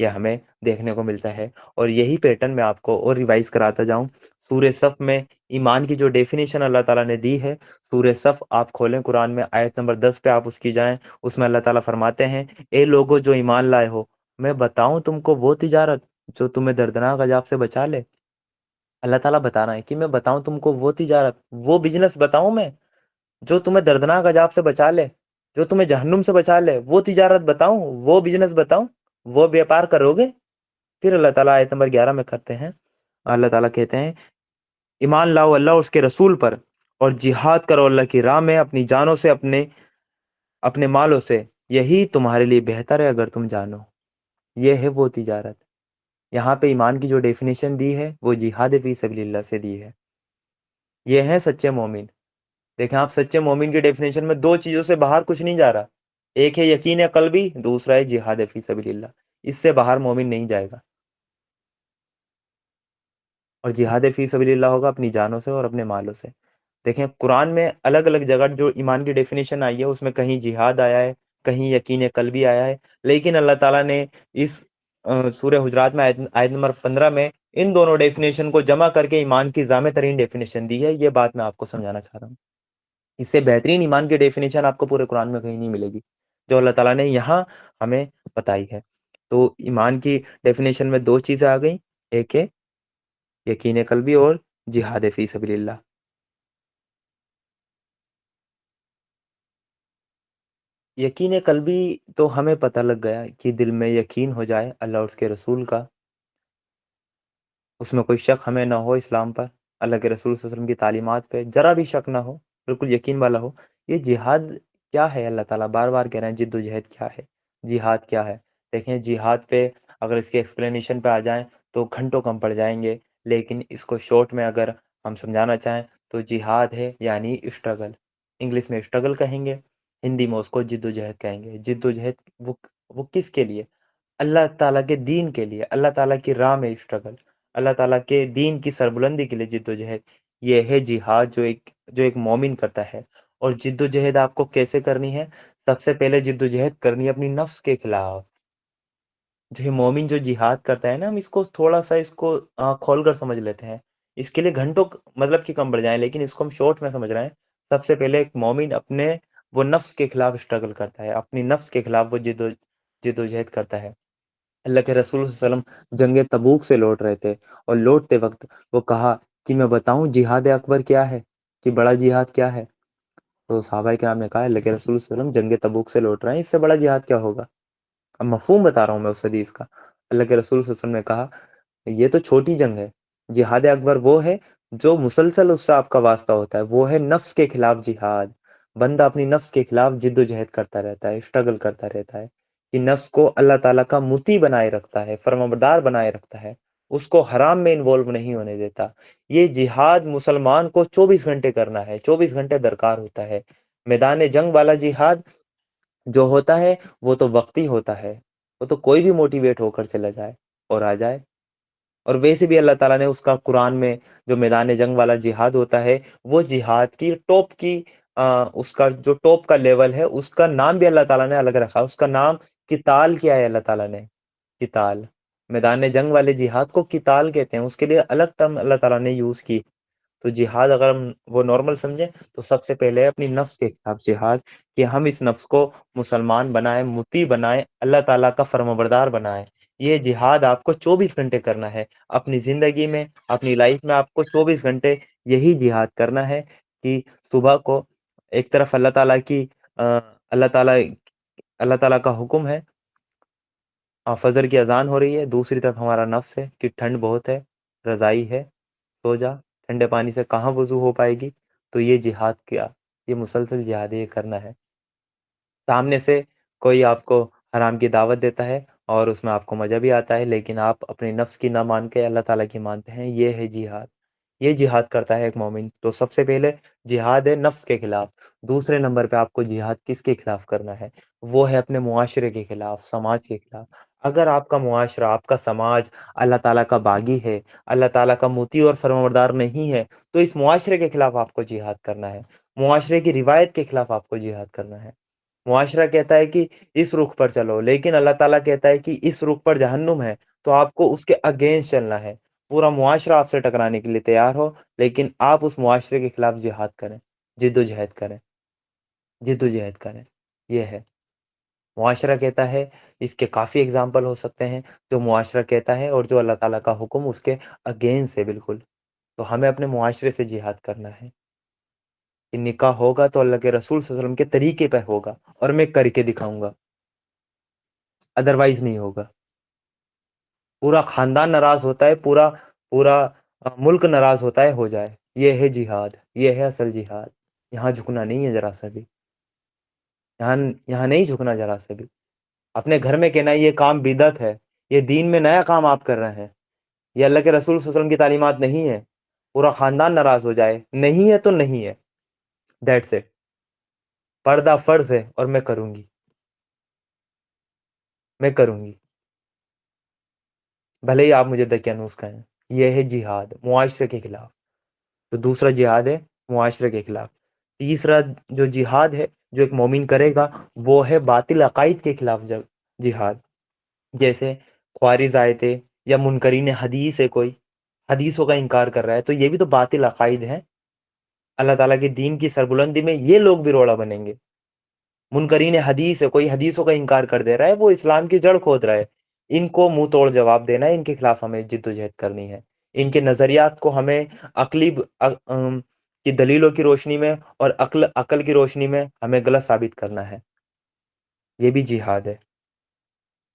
یہ ہمیں دیکھنے کو ملتا ہے۔ اور یہی پیٹرن میں آپ کو اور ریوائز کراتا جاؤں، سورہ صف میں ایمان کی جو ڈیفینیشن اللہ تعالیٰ نے دی ہے، سورہ صف آپ کھولیں قرآن میں آیت نمبر 10 پہ آپ اس کی جائیں، اس میں اللہ تعالیٰ فرماتے ہیں، اے لوگو جو ایمان لائے ہو، میں بتاؤں تم کو وہ تجارت جو تمہیں دردناک عذاب سے بچا لے۔ اللہ تعالیٰ بتا رہا ہے کہ میں بتاؤں تم کو وہ تجارت، وہ بزنس بتاؤں میں جو تمہیں دردناک عذاب سے بچا لے، جو تمہیں جہنم سے بچا لے، وہ تجارت بتاؤں، وہ بزنس بتاؤں، وہ بیپار کرو گے؟ پھر اللہ تعالیٰ آیت نمبر 11 میں کرتے ہیں، اللہ تعالیٰ کہتے ہیں، ایمان لاؤ اللہ اور اس کے رسول پر، اور جہاد کرو اللہ کی راہ میں اپنی جانوں سے، اپنے مالوں سے، یہی تمہارے لیے بہتر ہے اگر تم جانو۔ یہ ہے وہ تجارت۔ یہاں پہ ایمان کی جو ڈیفینیشن دی ہے وہ جہاد فی سبیل اللہ سے دی ہے۔ یہ ہیں سچے مومن۔ دیکھیں آپ، سچے مومن کی ڈیفینیشن میں دو چیزوں سے باہر کچھ نہیں جا رہا، ایک ہے یقین قلبی، دوسرا ہے جہاد فی سبیل اللہ۔ اس سے باہر مومن نہیں جائے گا، اور جہاد فی سبیل اللہ ہوگا اپنی جانوں سے اور اپنے مالوں سے۔ دیکھیں قرآن میں الگ الگ جگہ جو ایمان کی ڈیفینیشن آئی ہے اس میں کہیں جہاد آیا ہے، کہیں یقین قلبی آیا ہے، لیکن اللہ تعالیٰ نے اس سورہ حجرات میں آیت نمبر 15 میں ان دونوں ڈیفینیشن کو جمع کر کے ایمان کی جامع ترین ڈیفینیشن دی ہے۔ یہ بات میں آپ کو سمجھانا چاہ رہا ہوں۔ اس سے بہترین ایمان کی ڈیفینیشن آپ کو پورے قرآن میں کہیں نہیں ملے گی جو اللہ تعالیٰ نے یہاں ہمیں بتائی ہے۔ تو ایمان کی ڈیفینیشن میں دو چیزیں آ گئیں، ایک ہے یقین قلبی اور جہاد فی سبیل اللہ۔ یقین قلبی تو ہمیں پتہ لگ گیا کہ دل میں یقین ہو جائے اللہ اور اس کے رسول کا، اس میں کوئی شک ہمیں نہ ہو اسلام پر، اللہ کے رسول صلی اللہ علیہ وسلم کی تعلیمات پہ ذرا بھی شک نہ ہو، بالکل یقین والا ہو۔ یہ جہاد کیا ہے؟ اللہ تعالیٰ بار بار کہہ رہے ہیں جد و جہد کیا ہے، جہاد کیا ہے۔ دیکھیں جہاد پہ اگر اس کی ایکسپلینیشن پہ آ جائیں تو گھنٹوں کم پڑ جائیں گے، لیکن اس کو شارٹ میں اگر ہم سمجھانا چاہیں تو جہاد ہے یعنی اسٹرگل، انگلش میں اسٹرگل کہیں گے، ہندی میں اس کو جد و جہد کہیں گے۔ جد و جہد وہ کس کے لیے؟ اللہ تعالیٰ کے دین کے لیے، اللہ تعالیٰ کی راہ میں اسٹرگل، اللہ تعالیٰ کے دین کی سربلندی کے لیے جد و جہد۔ یہ ہے جہاد جو ایک مومن کرتا ہے۔ اور جد و جہد آپ کو کیسے کرنی ہے؟ سب سے پہلے جد و جہد کرنی ہے اپنی نفس کے خلاف۔ جو یہ مومن جو جہاد کرتا ہے نا، ہم اس کو تھوڑا سا اس کو کھول کر سمجھ لیتے ہیں، اس کے لیے گھنٹوں مطلب کہ کم پڑ جائیں، لیکن اس کو ہم شارٹ میں سمجھ رہے ہیں۔ سب سے پہلے ایک مومن وہ نفس کے خلاف اسٹرگل کرتا ہے، اپنی نفس کے خلاف وہ جد و جہد کرتا ہے۔ اللہ کے رسول صلی اللہ علیہ وسلم جنگ تبوک سے لوٹ رہے تھے، اور لوٹتے وقت وہ کہا کہ میں بتاؤں جہاد اکبر کیا ہے، کہ بڑا جہاد کیا ہے؟ تو صحابہ کرام نے کہا اللہ کے رسول صلی اللہ علیہ وسلم جنگ تبوک سے لوٹ رہے ہیں، اس سے بڑا جہاد کیا ہوگا؟ اب مفہوم بتا رہا ہوں میں اس حدیث کا۔ اللہ کے رسول صلی اللہ علیہ وسلم نے کہا یہ تو چھوٹی جنگ ہے، جہاد اکبر وہ ہے جو مسلسل اس سے آپ کا واسطہ ہوتا ہے، وہ ہے نفس کے خلاف جہاد۔ بندہ اپنی نفس کے خلاف جد و جہد کرتا رہتا ہے، اسٹرگل کرتا رہتا ہے، کہ نفس کو اللہ تعالیٰ کا مطیع بنائے رکھتا ہے، فرمانبردار بنائے رکھتا ہے، اس کو حرام میں انوالو نہیں ہونے دیتا۔ یہ جہاد مسلمان کو 24 گھنٹے کرنا ہے، 24 گھنٹے درکار ہوتا ہے۔ میدان جنگ والا جہاد جو ہوتا ہے وہ تو وقتی ہوتا ہے، وہ تو کوئی بھی موٹیویٹ ہو کر چلا جائے اور آ جائے۔ اور ویسے بھی اللہ تعالیٰ نے اس کا قرآن میں جو میدان جنگ والا جہاد ہوتا ہے، وہ جہاد کی ٹاپ کی اس کا جو ٹاپ کا لیول ہے، اس کا نام بھی اللہ تعالیٰ نے الگ رکھا، اس کا نام قتال کیا ہے؟ اللہ تعالیٰ نے قتال، میدان جنگ والے جہاد کو قتال کہتے ہیں، اس کے لیے الگ ٹرم اللہ تعالیٰ نے یوز کی۔ تو جہاد اگر ہم وہ نارمل سمجھیں تو سب سے پہلے اپنی نفس کے خلاف جہاد، کہ ہم اس نفس کو مسلمان بنائیں، مطیع بنائیں، اللہ تعالیٰ کا فرمانبردار بنائیں۔ یہ جہاد آپ کو 24 گھنٹے کرنا ہے اپنی زندگی میں، اپنی لائف میں آپ کو 24 گھنٹے یہی جہاد کرنا ہے، کہ صبح کو ایک طرف اللہ تعالیٰ کی اللہ تعالیٰ کا حکم ہے، فجر کی اذان ہو رہی ہے، دوسری طرف ہمارا نفس ہے کہ ٹھنڈ بہت ہے، رضائی ہے، سو جا، ٹھنڈے پانی سے کہاں وضو ہو پائے گی؟ تو یہ جہاد کیا، یہ مسلسل جہاد یہ کرنا ہے۔ سامنے سے کوئی آپ کو حرام کی دعوت دیتا ہے اور اس میں آپ کو مزہ بھی آتا ہے، لیکن آپ اپنی نفس کی نہ مان کے اللہ تعالیٰ کی مانتے ہیں، یہ ہے جہاد۔ یہ جہاد کرتا ہے ایک مومن۔ تو سب سے پہلے جہاد ہے نفس کے خلاف۔ دوسرے نمبر پہ آپ کو جہاد کس کے خلاف کرنا ہے؟ وہ ہے اپنے معاشرے کے خلاف، سماج کے خلاف۔ اگر آپ کا معاشرہ، آپ کا سماج اللہ تعالیٰ کا باغی ہے، اللہ تعالیٰ کا مطیع اور فرمانبردار نہیں ہے، تو اس معاشرے کے خلاف آپ کو جہاد کرنا ہے، معاشرے کی روایت کے خلاف آپ کو جہاد کرنا ہے، معاشرہ کہتا ہے کہ اس رخ پر چلو، لیکن اللہ تعالیٰ کہتا ہے کہ اس رخ پر جہنم ہے، تو آپ کو اس کے اگینسٹ چلنا ہے۔ پورا معاشرہ آپ سے ٹکرانے کے لیے تیار ہو، لیکن آپ اس معاشرے کے خلاف جہاد کریں، جد و جہد کریں، جد و جہد کریں۔ یہ ہے معاشرہ کہتا ہے۔ اس کے کافی اگزامپل ہو سکتے ہیں جو معاشرہ کہتا ہے اور جو اللہ تعالیٰ کا حکم اس کے اگینسٹ ہے بالکل۔ تو ہمیں اپنے معاشرے سے جہاد کرنا ہے کہ نکاح ہوگا تو اللہ کے رسول صلی اللہ علیہ وسلم کے طریقے پہ ہوگا، اور میں کر کے دکھاؤں گا، ادروائز نہیں ہوگا۔ پورا خاندان ناراض ہوتا ہے، پورا پورا ملک ناراض ہوتا ہے، ہو جائے۔ یہ ہے جہاد، یہ ہے اصل جہاد۔ یہاں جھکنا نہیں ہے ذرا سا بھی، یہاں نہیں جھکنا ذرا سا بھی۔ اپنے گھر میں کہنا یہ کام بدعت ہے، یہ دین میں نیا کام آپ کر رہے ہیں، یہ اللہ کے رسول صلی اللہ علیہ وسلم کی تعلیمات نہیں ہے، پورا خاندان ناراض ہو جائے، نہیں ہے تو نہیں ہے، دیٹس اٹ۔ پردہ فرض ہے اور میں کروں گی، میں کروں گی، بھلے ہی آپ مجھے دقیانوس کہیں۔ یہ ہے جہاد معاشرے کے خلاف۔ تو دوسرا جہاد ہے معاشرے کے خلاف۔ تیسرا جو جہاد ہے جو ایک مومن کرے گا، وہ ہے باطل عقائد کے خلاف جہاد۔ جیسے خوارز آیتیں یا منکرین حدیث ہے، کوئی حدیثوں کا انکار کر رہا ہے، تو یہ بھی تو باطل عقائد ہیں۔ اللہ تعالیٰ کے دین کی سربلندی میں یہ لوگ بھی روڑا بنیں گے۔ منکرین حدیث ہے، کوئی حدیثوں کا انکار کر دے رہا ہے، وہ اسلام کی جڑ کھود رہا ہے۔ ان کو منہ توڑ جواب دینا ہے، ان کے خلاف ہمیں جد و جہد کرنی ہے۔ ان کے نظریات کو ہمیں عقلی کی دلیلوں کی روشنی میں اور عقل کی روشنی میں ہمیں غلط ثابت کرنا ہے۔ یہ بھی جہاد ہے۔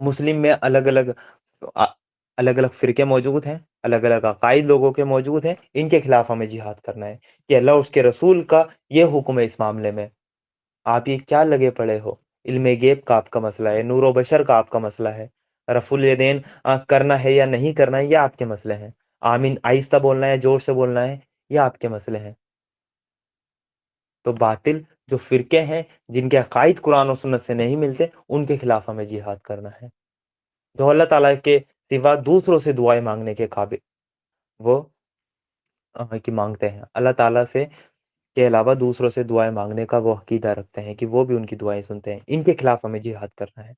مسلم میں الگ الگ فرقے موجود ہیں، الگ الگ عقائد لوگوں کے موجود ہیں، ان کے خلاف ہمیں جہاد کرنا ہے کہ اللہ اس کے رسول کا یہ حکم ہے اس معاملے میں۔ آپ یہ کیا لگے پڑے ہو؟ علم غیب کا آپ کا مسئلہ ہے، نور و بشر کا آپ کا مسئلہ ہے، رفع الیدین کرنا ہے یا نہیں کرنا ہے، یہ آپ کے مسئلے ہیں۔ آمین آہستہ بولنا ہے، زور سے بولنا ہے، یہ آپ کے مسئلے ہیں۔ تو باطل جو فرقے ہیں جن کے عقائد قرآن و سنت سے نہیں ملتے، ان کے خلاف ہمیں جہاد کرنا ہے۔ جو اللہ تعالیٰ کے سوا دوسروں سے دعائیں مانگنے کے قابل وہ کی مانگتے ہیں، اللہ تعالیٰ سے کے علاوہ دوسروں سے دعائیں مانگنے کا وہ عقیدہ رکھتے ہیں کہ وہ بھی ان کی دعائیں سنتے ہیں، ان کے خلاف ہمیں جہاد کرنا ہے۔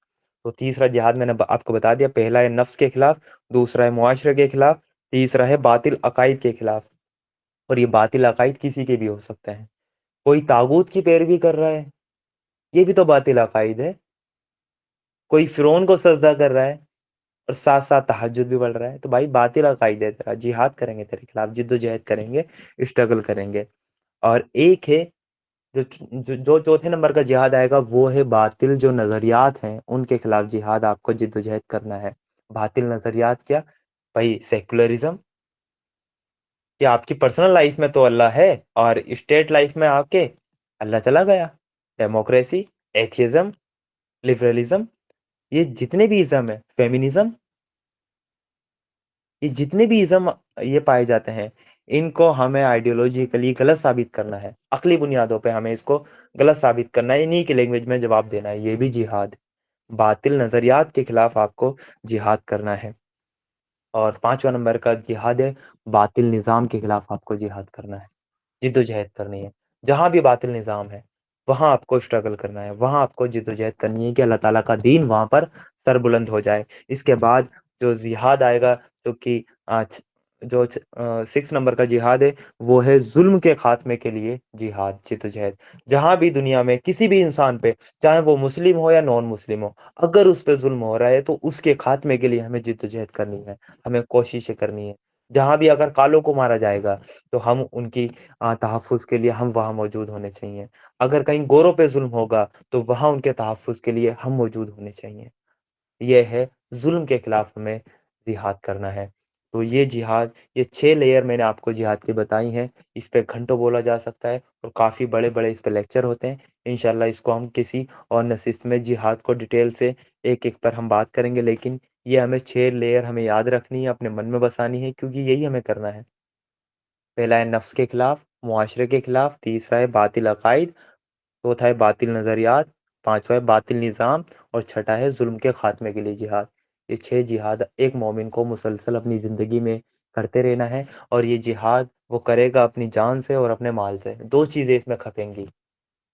تو تیسرا جہاد میں نے آپ کو بتا دیا، پہلا ہے نفس کے خلاف، دوسرا ہے معاشرے کے خلاف، تیسرا ہے باطل عقائد کے خلاف۔ اور یہ باطل عقائد کسی کے بھی ہو سکتے ہیں۔ کوئی طاغوت کی پیروی کر رہا ہے، یہ بھی تو باطل عقائد ہے۔ کوئی فرعون کو سجدہ کر رہا ہے اور ساتھ ساتھ تہجد بھی پڑھ رہا ہے، تو بھائی باطل عقائد ہے تیرا، جہاد کریں گے تیرے خلاف، جد و جہد کریں گے، اسٹرگل کریں گے۔ اور ایک ہے جو چوتھے نمبر کا جہاد آئے گا، وہ ہے باطل جو نظریات ہیں ان کے خلاف جہاد آپ کو جد و جہد کرنا ہے۔ باطل نظریات کیا بھائی؟ سیکولرزم، کہ آپ کی پرسنل لائف میں تو اللہ ہے اور اسٹیٹ لائف میں آ کے اللہ چلا گیا۔ ڈیموکریسی، ایتھیزم، لبرلزم، یہ جتنے بھی ازم ہے، فیمنزم، یہ جتنے بھی ازم یہ پائے جاتے ہیں، ان کو ہمیں آئیڈیولوجیکلی غلط ثابت کرنا ہے، عقلی بنیادوں پہ ہمیں اس کو غلط ثابت کرنا ہے، انہی کی لینگویج میں جواب دینا ہے۔ یہ بھی جہاد، باطل نظریات کے خلاف آپ کو جہاد کرنا ہے۔ اور پانچواں نمبر کا جہاد ہے باطل نظام کے خلاف آپ کو جہاد کرنا ہے، جد و جہد کرنی ہے۔ جہاں بھی باطل نظام ہے وہاں آپ کو اسٹرگل کرنا ہے، وہاں آپ کو جد و جہد کرنی ہے کہ اللہ تعالیٰ کا دین وہاں پر سر بلند ہو جائے۔ اس کے بعد جو جہاد آئے گا، جو کہ جو 6 نمبر کا جہاد ہے، وہ ہے ظلم کے خاتمے کے لیے جہاد، جد و جہد۔ جہاں بھی دنیا میں کسی بھی انسان پہ، چاہے وہ مسلم ہو یا نان مسلم ہو، اگر اس پہ ظلم ہو رہا ہے تو اس کے خاتمے کے لیے ہمیں جد و جہد کرنی ہے، ہمیں کوششیں کرنی ہے۔ جہاں بھی اگر کالوں کو مارا جائے گا تو ہم ان کی تحفظ کے لیے ہم وہاں موجود ہونے چاہیے۔ اگر کہیں گوروں پہ ظلم ہوگا تو وہاں ان کے تحفظ کے لیے ہم موجود ہونے چاہیے۔ یہ ہے ظلم کے خلاف ہمیں جہاد کرنا ہے۔ تو یہ جہاد، یہ 6 لیئر میں نے آپ کو جہاد کی بتائی ہیں، اس پہ گھنٹوں بولا جا سکتا ہے اور کافی بڑے بڑے اس پہ لیکچر ہوتے ہیں۔ انشاءاللہ اس کو ہم کسی اور نشست میں جہاد کو ڈیٹیل سے ایک ایک پر ہم بات کریں گے، لیکن یہ ہمیں 6 لیئر ہمیں یاد رکھنی ہے، اپنے من میں بسانی ہے، کیونکہ یہی ہمیں کرنا ہے۔ پہلا ہے نفس کے خلاف، معاشرے کے خلاف، تیسرا ہے باطل عقائد، چوتھا ہے باطل نظریات، پانچواں ہے باطل نظام، اور چھٹا ہے ظلم کے خاتمے کے لیے جہاد۔ یہ 6 جہاد ایک مومن کو مسلسل اپنی زندگی میں کرتے رہنا ہے، اور یہ جہاد وہ کرے گا اپنی جان سے اور اپنے مال سے، 2 چیزیں اس میں کھپیں گی۔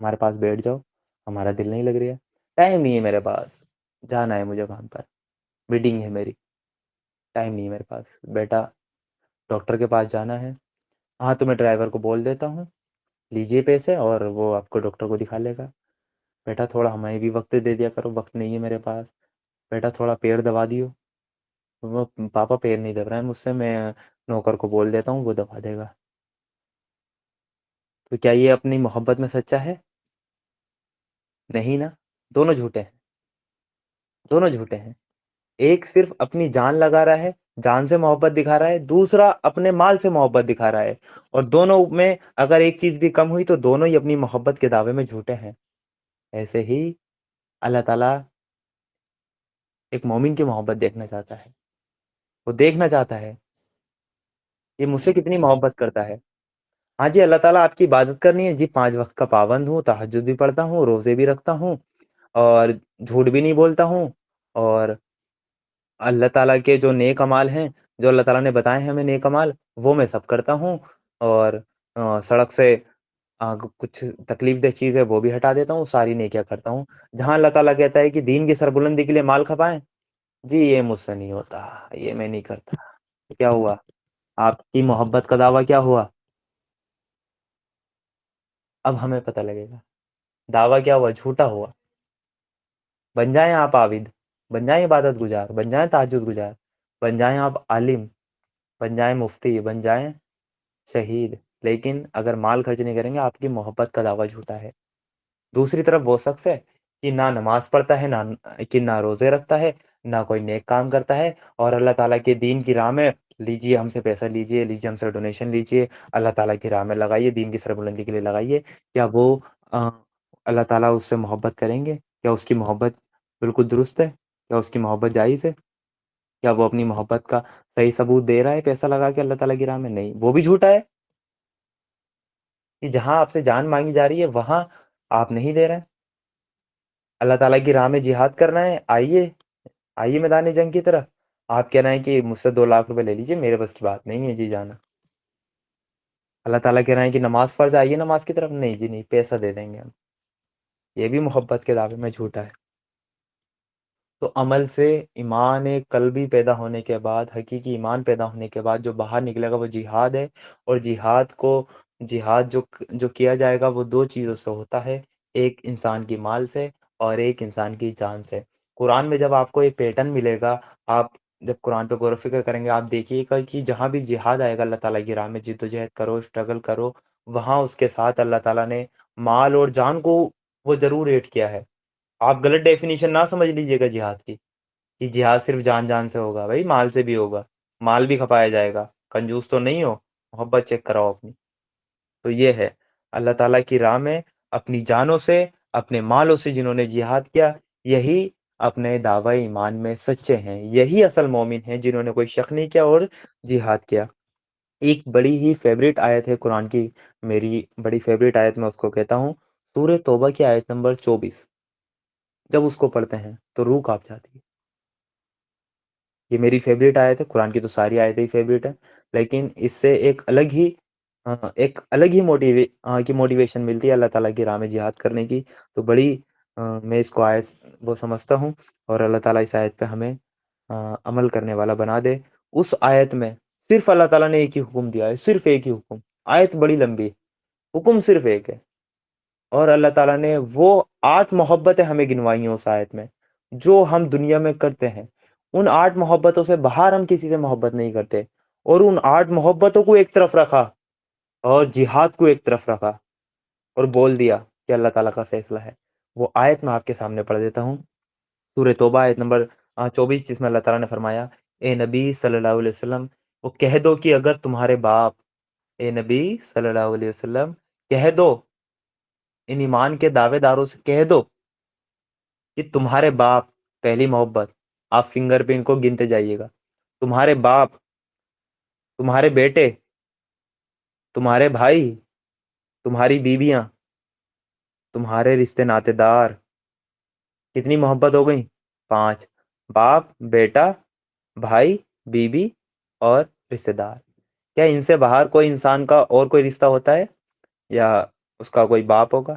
ہمارے پاس بیٹھ جاؤ, ہمارا دل نہیں لگ رہا, ٹائم نہیں ہے میرے پاس, جانا ہے مجھے وہاں پر, میٹنگ ہے میری, ٹائم نہیں ہے میرے پاس. بیٹا ڈاکٹر کے پاس جانا ہے, ہاں تو میں ڈرائیور کو بول دیتا ہوں, لیجیے پیسے اور وہ آپ کو ڈاکٹر کو دکھا لے گا. بیٹا تھوڑا ہمیں بھی وقت دے دیا کرو, وقت نہیں ہے میرے پاس. بیٹا تھوڑا پیر دبا دیو, وہ پاپا پیر نہیں دب رہا ہے مجھ سے, میں نوکر کو بول دیتا ہوں وہ دبا دے گا. تو کیا یہ اپنی محبت میں سچا ہے؟ نہیں نا, دونوں جھوٹے ہیں, دونوں جھوٹے ہیں. ایک صرف اپنی جان لگا رہا ہے, جان سے محبت دکھا رہا ہے, دوسرا اپنے مال سے محبت دکھا رہا ہے, اور دونوں میں اگر ایک چیز بھی کم ہوئی تو دونوں ہی اپنی محبت کے دعوے میں جھوٹے ہیں. ایسے ہی اللہ تعالیٰ ایک مومن کی محبت دیکھنا چاہتا ہے, وہ دیکھنا چاہتا ہے یہ مجھ سے کتنی محبت کرتا ہے. ہاں جی, اللہ تعالیٰ آپ کی عبادت کرنی ہے جی, 5 وقت کا پابند ہوں, تہجد بھی پڑھتا ہوں, روزے بھی رکھتا ہوں, اور جھوٹ بھی نہیں بولتا ہوں, اور اللہ تعالیٰ کے جو نیک اعمال ہیں, جو اللہ تعالیٰ نے بتائے ہیں ہمیں نیک اعمال, وہ میں سب کرتا ہوں, اور سڑک سے کچھ تکلیف دہ چیز ہے وہ بھی ہٹا دیتا ہوں, ساری نیکیاں کرتا ہوں. جہاں اللہ تعالیٰ کہتا ہے کہ دین کی سربلندی کے لیے مال کھپائیں, جی یہ مجھ سے نہیں ہوتا, یہ میں نہیں کرتا. کیا ہوا, آپ کی محبت کا دعویٰ کیا ہوا؟ اب ہمیں پتہ لگے گا دعویٰ کیا ہوا, جھوٹا ہوا. بن جائیں آپ عابد, بن جائیں عبادت گزار, بن جائیں تہجد گزار, بن جائیں آپ عالم, بن جائیں مفتی, بن جائیں شہید, لیکن اگر مال خرچ نہیں کریں گے آپ کی محبت کا دعویٰ جھوٹا ہے. دوسری طرف وہ شخص ہے کہ نہ نماز پڑھتا ہے, نہ روزے رکھتا ہے, نہ کوئی نیک کام کرتا ہے, اور اللہ تعالیٰ کے دین کی راہ میں لیجیے ہم سے پیسہ لیجیے, لیجیے ہم سے ڈونیشن لیجیے, اللہ تعالیٰ کی راہ میں لگائیے, دین کی سربلندی کے لیے لگائیے. کیا وہ اللہ تعالیٰ اس سے محبت کریں گے؟ کیا اس کی محبت بالکل درست ہے؟ کیا اس کی محبت جائز ہے؟ کیا وہ اپنی محبت کا صحیح ثبوت دے رہا ہے پیسہ لگا کے اللہ تعالیٰ کی راہ میں؟ نہیں, وہ بھی جھوٹا ہے. کہ جہاں آپ سے جان مانگی جا رہی ہے وہاں آپ نہیں دے رہے. اللہ تعالیٰ کی راہ میں جہاد کرنا ہے, آئیے, آئیے میدان جنگ کی طرف. آپ کہہ رہے ہیں کہ مجھ سے 2 لاکھ روپے لے لیجیے, میرے بس کی بات نہیں ہے جی جانا. اللہ تعالیٰ کہہ رہے ہیں کہ نماز فرض, آئیے نماز کی طرف, نہیں جی نہیں, پیسہ دے دیں گے ہم. یہ بھی محبت کے دعوے میں جھوٹا ہے. تو عمل سے ایمان قلبی پیدا ہونے کے بعد, حقیقی ایمان پیدا ہونے کے بعد جو باہر نکلے گا وہ جہاد ہے. اور جہاد جو کیا جائے گا وہ 2 چیزوں سے ہوتا ہے, ایک انسان کی مال سے اور ایک انسان کی جان سے. قرآن میں جب آپ کو ایک پیٹرن ملے گا, آپ جب قرآن پہ غور و فکر کریں گے آپ دیکھیے گا کہ جہاں بھی جہاد آئے گا اللہ تعالیٰ کی راہ میں جدوجہد کرو, اسٹرگل کرو, وہاں اس کے ساتھ اللہ تعالیٰ نے مال اور جان کو وہ ضرور ایڈ کیا ہے. آپ غلط ڈیفینیشن نہ سمجھ لیجئے گا جہاد کی, کہ جہاد صرف جان سے ہوگا. بھائی مال سے بھی ہوگا, مال بھی کھپایا جائے گا, کنجوس تو نہیں ہو, محبت چیک کراؤ اپنی. تو یہ ہے اللہ تعالیٰ کی راہ میں اپنی جانوں سے, اپنے مالوں سے جنہوں نے جہاد کیا, یہی اپنے دعوی ایمان میں سچے ہیں, یہی اصل مومن ہیں جنہوں نے کوئی شک نہیں کیا اور جہاد کیا. ایک بڑی ہی فیوریٹ آیت ہے قرآن کی, میری بڑی فیوریٹ آیت میں اس کو کہتا ہوں, سورہ توبہ کی آیت نمبر 24. جب اس کو پڑھتے ہیں تو روح کانپ جاتی ہے. یہ میری فیوریٹ آیت ہے, قرآن کی تو ساری آیتیں ہی فیوریٹ ہیں, لیکن اس سے ایک الگ ہی موٹیویشن ملتی ہے اللہ تعالیٰ کی راہ میں جہاد کرنے کی. تو بڑی میں اس کو آیت وہ سمجھتا ہوں, اور اللہ تعالیٰ اس آیت پہ ہمیں عمل کرنے والا بنا دے. اس آیت میں صرف اللہ تعالیٰ نے ایک ہی حکم دیا ہے, صرف ایک ہی حکم. آیت بڑی لمبی ہے, حکم صرف ایک ہے, اور اللہ تعالیٰ نے وہ 8 محبتیں ہمیں گنوائی ہیں اس آیت میں, جو ہم دنیا میں کرتے ہیں. ان 8 محبتوں سے باہر ہم کسی سے محبت نہیں کرتے, اور ان 8 محبتوں کو ایک طرف رکھا اور جہاد کو ایک طرف رکھا, اور بول دیا کہ اللہ تعالیٰ کا فیصلہ ہے. وہ آیت میں آپ کے سامنے پڑھ دیتا ہوں, سورہ توبہ آیت نمبر 24, جس میں اللہ تعالیٰ نے فرمایا, اے نبی صلی اللہ علیہ وسلم وہ کہہ دو کہ اگر تمہارے باپ, اے نبی صلی اللہ علیہ وسلم کہہ دو, ان ایمان کے دعوے داروں سے کہہ دو کہ تمہارے باپ, پہلی محبت, آپ فنگر پہ ان کو گنتے جائیے گا, تمہارے باپ, تمہارے بیٹے, تمہارے بھائی, تمہاری بیویاں, تمہارے رشتے ناتے دار. کتنی محبت ہو گئی؟ 5. باپ, بیٹا, بھائی, بیوی اور رشتے دار. کیا ان سے باہر کوئی انسان کا اور کوئی رشتہ ہوتا ہے؟ یا اس کا کوئی باپ ہوگا,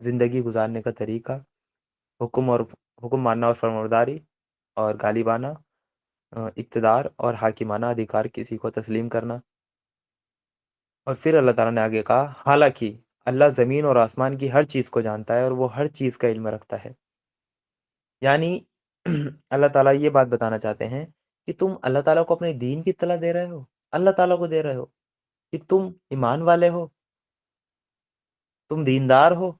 زندگی گزارنے کا طریقہ، حکم ماننا اور فرمانبرداری، اور غالبانہ اقتدار اور حاکمانہ ادھیکار کسی کو تسلیم کرنا۔ اور پھر اللہ تعالیٰ نے آگے کہا، حالانکہ اللہ زمین اور آسمان کی ہر چیز کو جانتا ہے اور وہ ہر چیز کا علم رکھتا ہے۔ یعنی اللہ تعالیٰ یہ بات بتانا چاہتے ہیں کہ تم اللہ تعالیٰ کو اپنے دین کی اطلاع دے رہے ہو، اللہ تعالیٰ کو دے رہے ہو کہ تم ایمان والے ہو، تم دیندار ہو،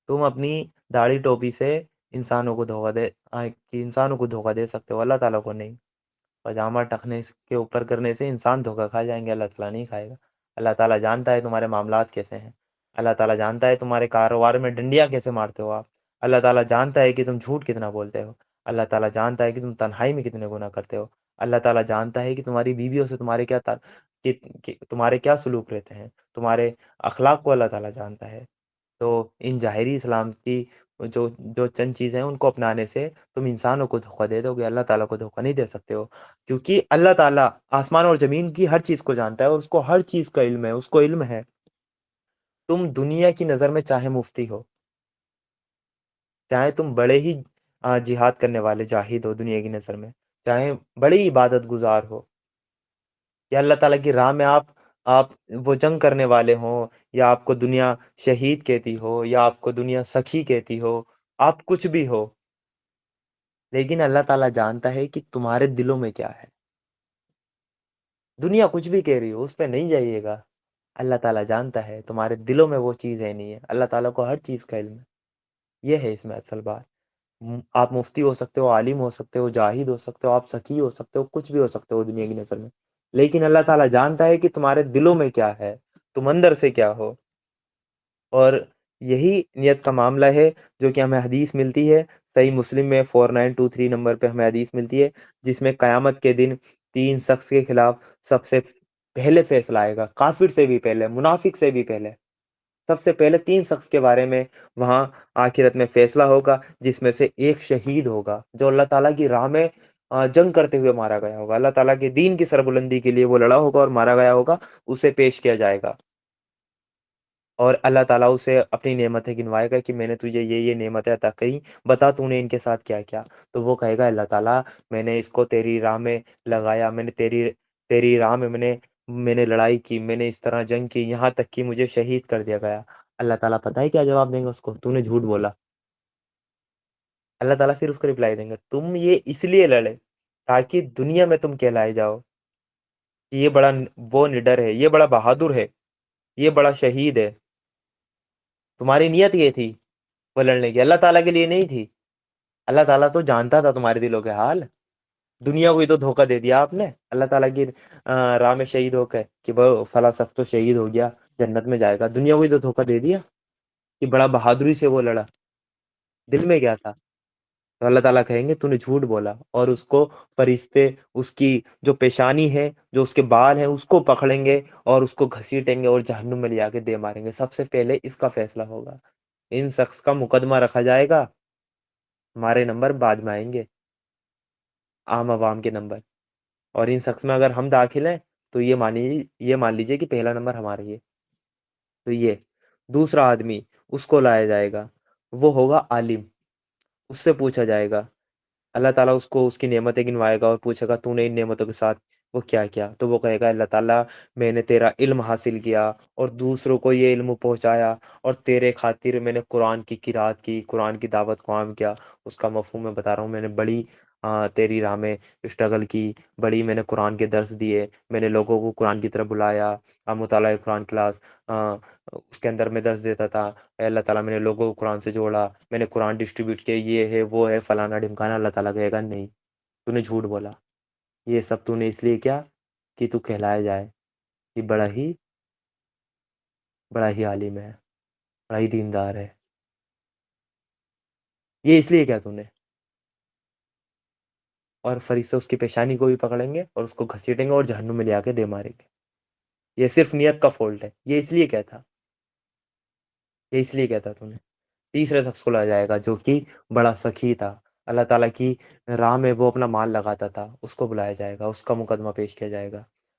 تم اپنی داڑھی ٹوپی سے انسانوں کو دھوکہ کہ انسانوں کو دھوکہ دے سکتے ہو، اللہ تعالیٰ کو نہیں۔ پاجامہ ٹکنے کے اوپر کرنے سے انسان دھوکہ کھا جائیں گے، اللہ تعالیٰ نہیں کھائے گا۔ اللہ تعالیٰ جانتا ہے تمہارے معاملات کیسے ہیں، اللہ تعالیٰ جانتا ہے تمہارے کاروبار میں ڈنڈیاں کیسے مارتے ہو آپ، اللہ تعالیٰ جانتا ہے کہ تم جھوٹ کتنا بولتے ہو، اللہ تعالیٰ جانتا ہے کہ تم تنہائی میں کتنے گناہ کرتے ہو، اللہ تعالیٰ جانتا ہے کہ تمہاری بیویوں سے تمہارے تمہارے کیا سلوک رہتے ہیں، تمہارے اخلاق کو اللہ تعالیٰ جانتا ہے۔ تو ان ظاہری اسلام کی جو جو چند چیزیں ہیں ان کو اپنانے سے تم انسانوں کو دھوکہ دے دو گے، اللہ تعالیٰ کو دھوکہ نہیں دے سکتے ہو، کیونکہ اللہ تعالیٰ آسمان اور زمین کی ہر چیز کو جانتا ہے اور اس کو ہر چیز کا علم ہے، اس کو علم ہے تم دنیا کی نظر میں چاہے مفتی ہو، چاہے تم بڑے ہی جہاد کرنے والے جاہد ہو دنیا کی نظر میں، چاہے بڑی عبادت گزار ہو، یا اللہ تعالیٰ کی راہ میں آپ وہ جنگ کرنے والے ہوں، یا آپ کو دنیا شہید کہتی ہو، یا آپ کو دنیا سخی کہتی ہو، آپ کچھ بھی ہو، لیکن اللہ تعالیٰ جانتا ہے کہ تمہارے دلوں میں کیا ہے۔ دنیا کچھ بھی کہہ رہی ہو اس پہ نہیں جائیے گا، اللہ تعالیٰ جانتا ہے تمہارے دلوں میں وہ چیز ہے نہیں ہے، اللہ تعالیٰ کو ہر چیز کا علم ہے۔ یہ ہے اس میں اصل بات۔ آپ مفتی ہو سکتے ہو، عالم ہو سکتے ہو، جاہد ہو سکتے ہو، آپ سخی ہو سکتے ہو، کچھ بھی ہو سکتے ہو دنیا کی نظر میں، لیکن اللہ تعالیٰ جانتا ہے کہ تمہارے دلوں میں کیا ہے، تم اندر سے کیا ہو۔ اور یہی نیت کا معاملہ ہے جو کہ ہمیں حدیث ملتی ہے صحیح مسلم میں 4923 نمبر پہ ہمیں حدیث ملتی ہے، جس میں قیامت کے دن 3 شخص کے خلاف سب سے پہلے فیصلہ آئے گا، کافر سے بھی پہلے، منافق سے بھی پہلے، سب سے پہلے 3 شخص کے بارے میں وہاں آخرت میں فیصلہ ہوگا، جس میں سے ایک شہید ہوگا جو اللہ تعالیٰ کی راہ میں جنگ کرتے ہوئے مارا گیا ہوگا، اللہ تعالیٰ کے دین کی سربلندی کے لیے وہ لڑا ہوگا اور مارا گیا ہوگا، اسے پیش کیا جائے گا، اور اللہ تعالیٰ اسے اپنی نعمتیں گنوائے گا کہ میں نے تجھے یہ نعمتیں عطا کی، بتا تو نے ان کے ساتھ کیا کیا، تو وہ کہے گا اللہ تعالیٰ میں نے اس کو تیری راہ میں لگایا، میں نے تیری راہ میں میں نے لڑائی کی، میں نے اس طرح جنگ کی، یہاں تک کہ مجھے شہید کر دیا گیا۔ اللہ تعالیٰ پتہ ہے کیا جواب دیں گے اس کو؟ تو نے جھوٹ بولا۔ اللہ تعالیٰ پھر اس کو رپلائی دیں گے، تم یہ اس لیے لڑے تاکہ دنیا میں تم کہلائے جاؤ کہ یہ بڑا وہ نڈر ہے، یہ بڑا بہادر ہے، یہ بڑا شہید ہے۔ تمہاری نیت یہ تھی وہ لڑنے کی، اللہ تعالیٰ کے لیے نہیں تھی۔ اللہ تعالیٰ تو جانتا تھا تمہارے دلوں کے حال، دنیا کو ہی تو دھوکہ دے دیا آپ نے، اللہ تعالیٰ کی راہ میں شہید ہو کے کہ وہ فلاں شخص تو شہید ہو گیا، جنت میں جائے گا، دنیا کو ہی تو دھوکہ دے دیا کہ بڑا بہادری سے وہ لڑا، دل میں کیا تھا؟ تو اللہ تعالیٰ کہیں گے تو نے جھوٹ بولا، اور اس کو فرشتے اس کی جو پیشانی ہے، جو اس کے بال ہیں، اس کو پکڑیں گے اور اس کو گھسیٹیں گے اور جہنم میں لے جا کے دے ماریں گے۔ سب سے پہلے اس کا فیصلہ ہوگا، ان شخص کا مقدمہ رکھا جائے گا، ہمارے نمبر بعد میں آئیں گے، عام عوام کے نمبر، اور ان شخص میں اگر ہم داخل ہیں تو یہ مان لیجیے کہ پہلا نمبر ہمارا ہی ہے۔ تو یہ دوسرا آدمی اس کو لایا جائے گا، وہ ہوگا عالم، اس سے پوچھا جائے گا، اللہ تعالیٰ اس کو اس کی نعمتیں گنوائے گا اور پوچھے گا تو نے ان نعمتوں کے ساتھ وہ کیا کیا، تو وہ کہے گا اللہ تعالیٰ میں نے تیرا علم حاصل کیا اور دوسروں کو یہ علم پہنچایا، اور تیرے خاطر میں نے قرآن کی قرات کی، قرآن کی دعوت کو عام کیا۔ اس کا مفہوم میں بتا رہا ہوں، میں نے بڑی تیری راہ میں اسٹرگل کی، بڑی میں نے قرآن کے درس دیے، میں نے لوگوں کو قرآن کی طرف بلایا، مطالعہ قرآن کلاس اس کے اندر میں درس دیتا تھا، اے اللہ تعالیٰ میں نے لوگوں کو قرآن سے جوڑا، میں نے قرآن ڈسٹریبیوٹ کیا، یہ ہے وہ ہے فلانا ڈھمکانا۔ اللہ تعالیٰ کہے گا نہیں، تو نے جھوٹ بولا، یہ سب تو نے اس لیے کیا کہ تو کہلایا جائے کہ بڑا ہی عالم ہے، بڑا ہی دیندار ہے، یہ اس لیے کیا تو نے۔ اور فرشتے اس کی پیشانی کو بھی پکڑیں گے اور اس کو گھسیٹیں گے اور جہنم میں لے آ کے دے ماریں گے۔ یہ صرف نیت کا فالٹ ہے، یہ اس لیے کیا تھا، یہ اس لیے کیا تھا تو نے۔ تیسرے شخص کو لایا جائے گا جو کہ بڑا سخی تھا، اللہ تعالیٰ کی راہ میں وہ اپنا مال لگاتا تھا، اس کو بلایا جائے گا، اس کا مقدمہ پیش کیا جائے گا۔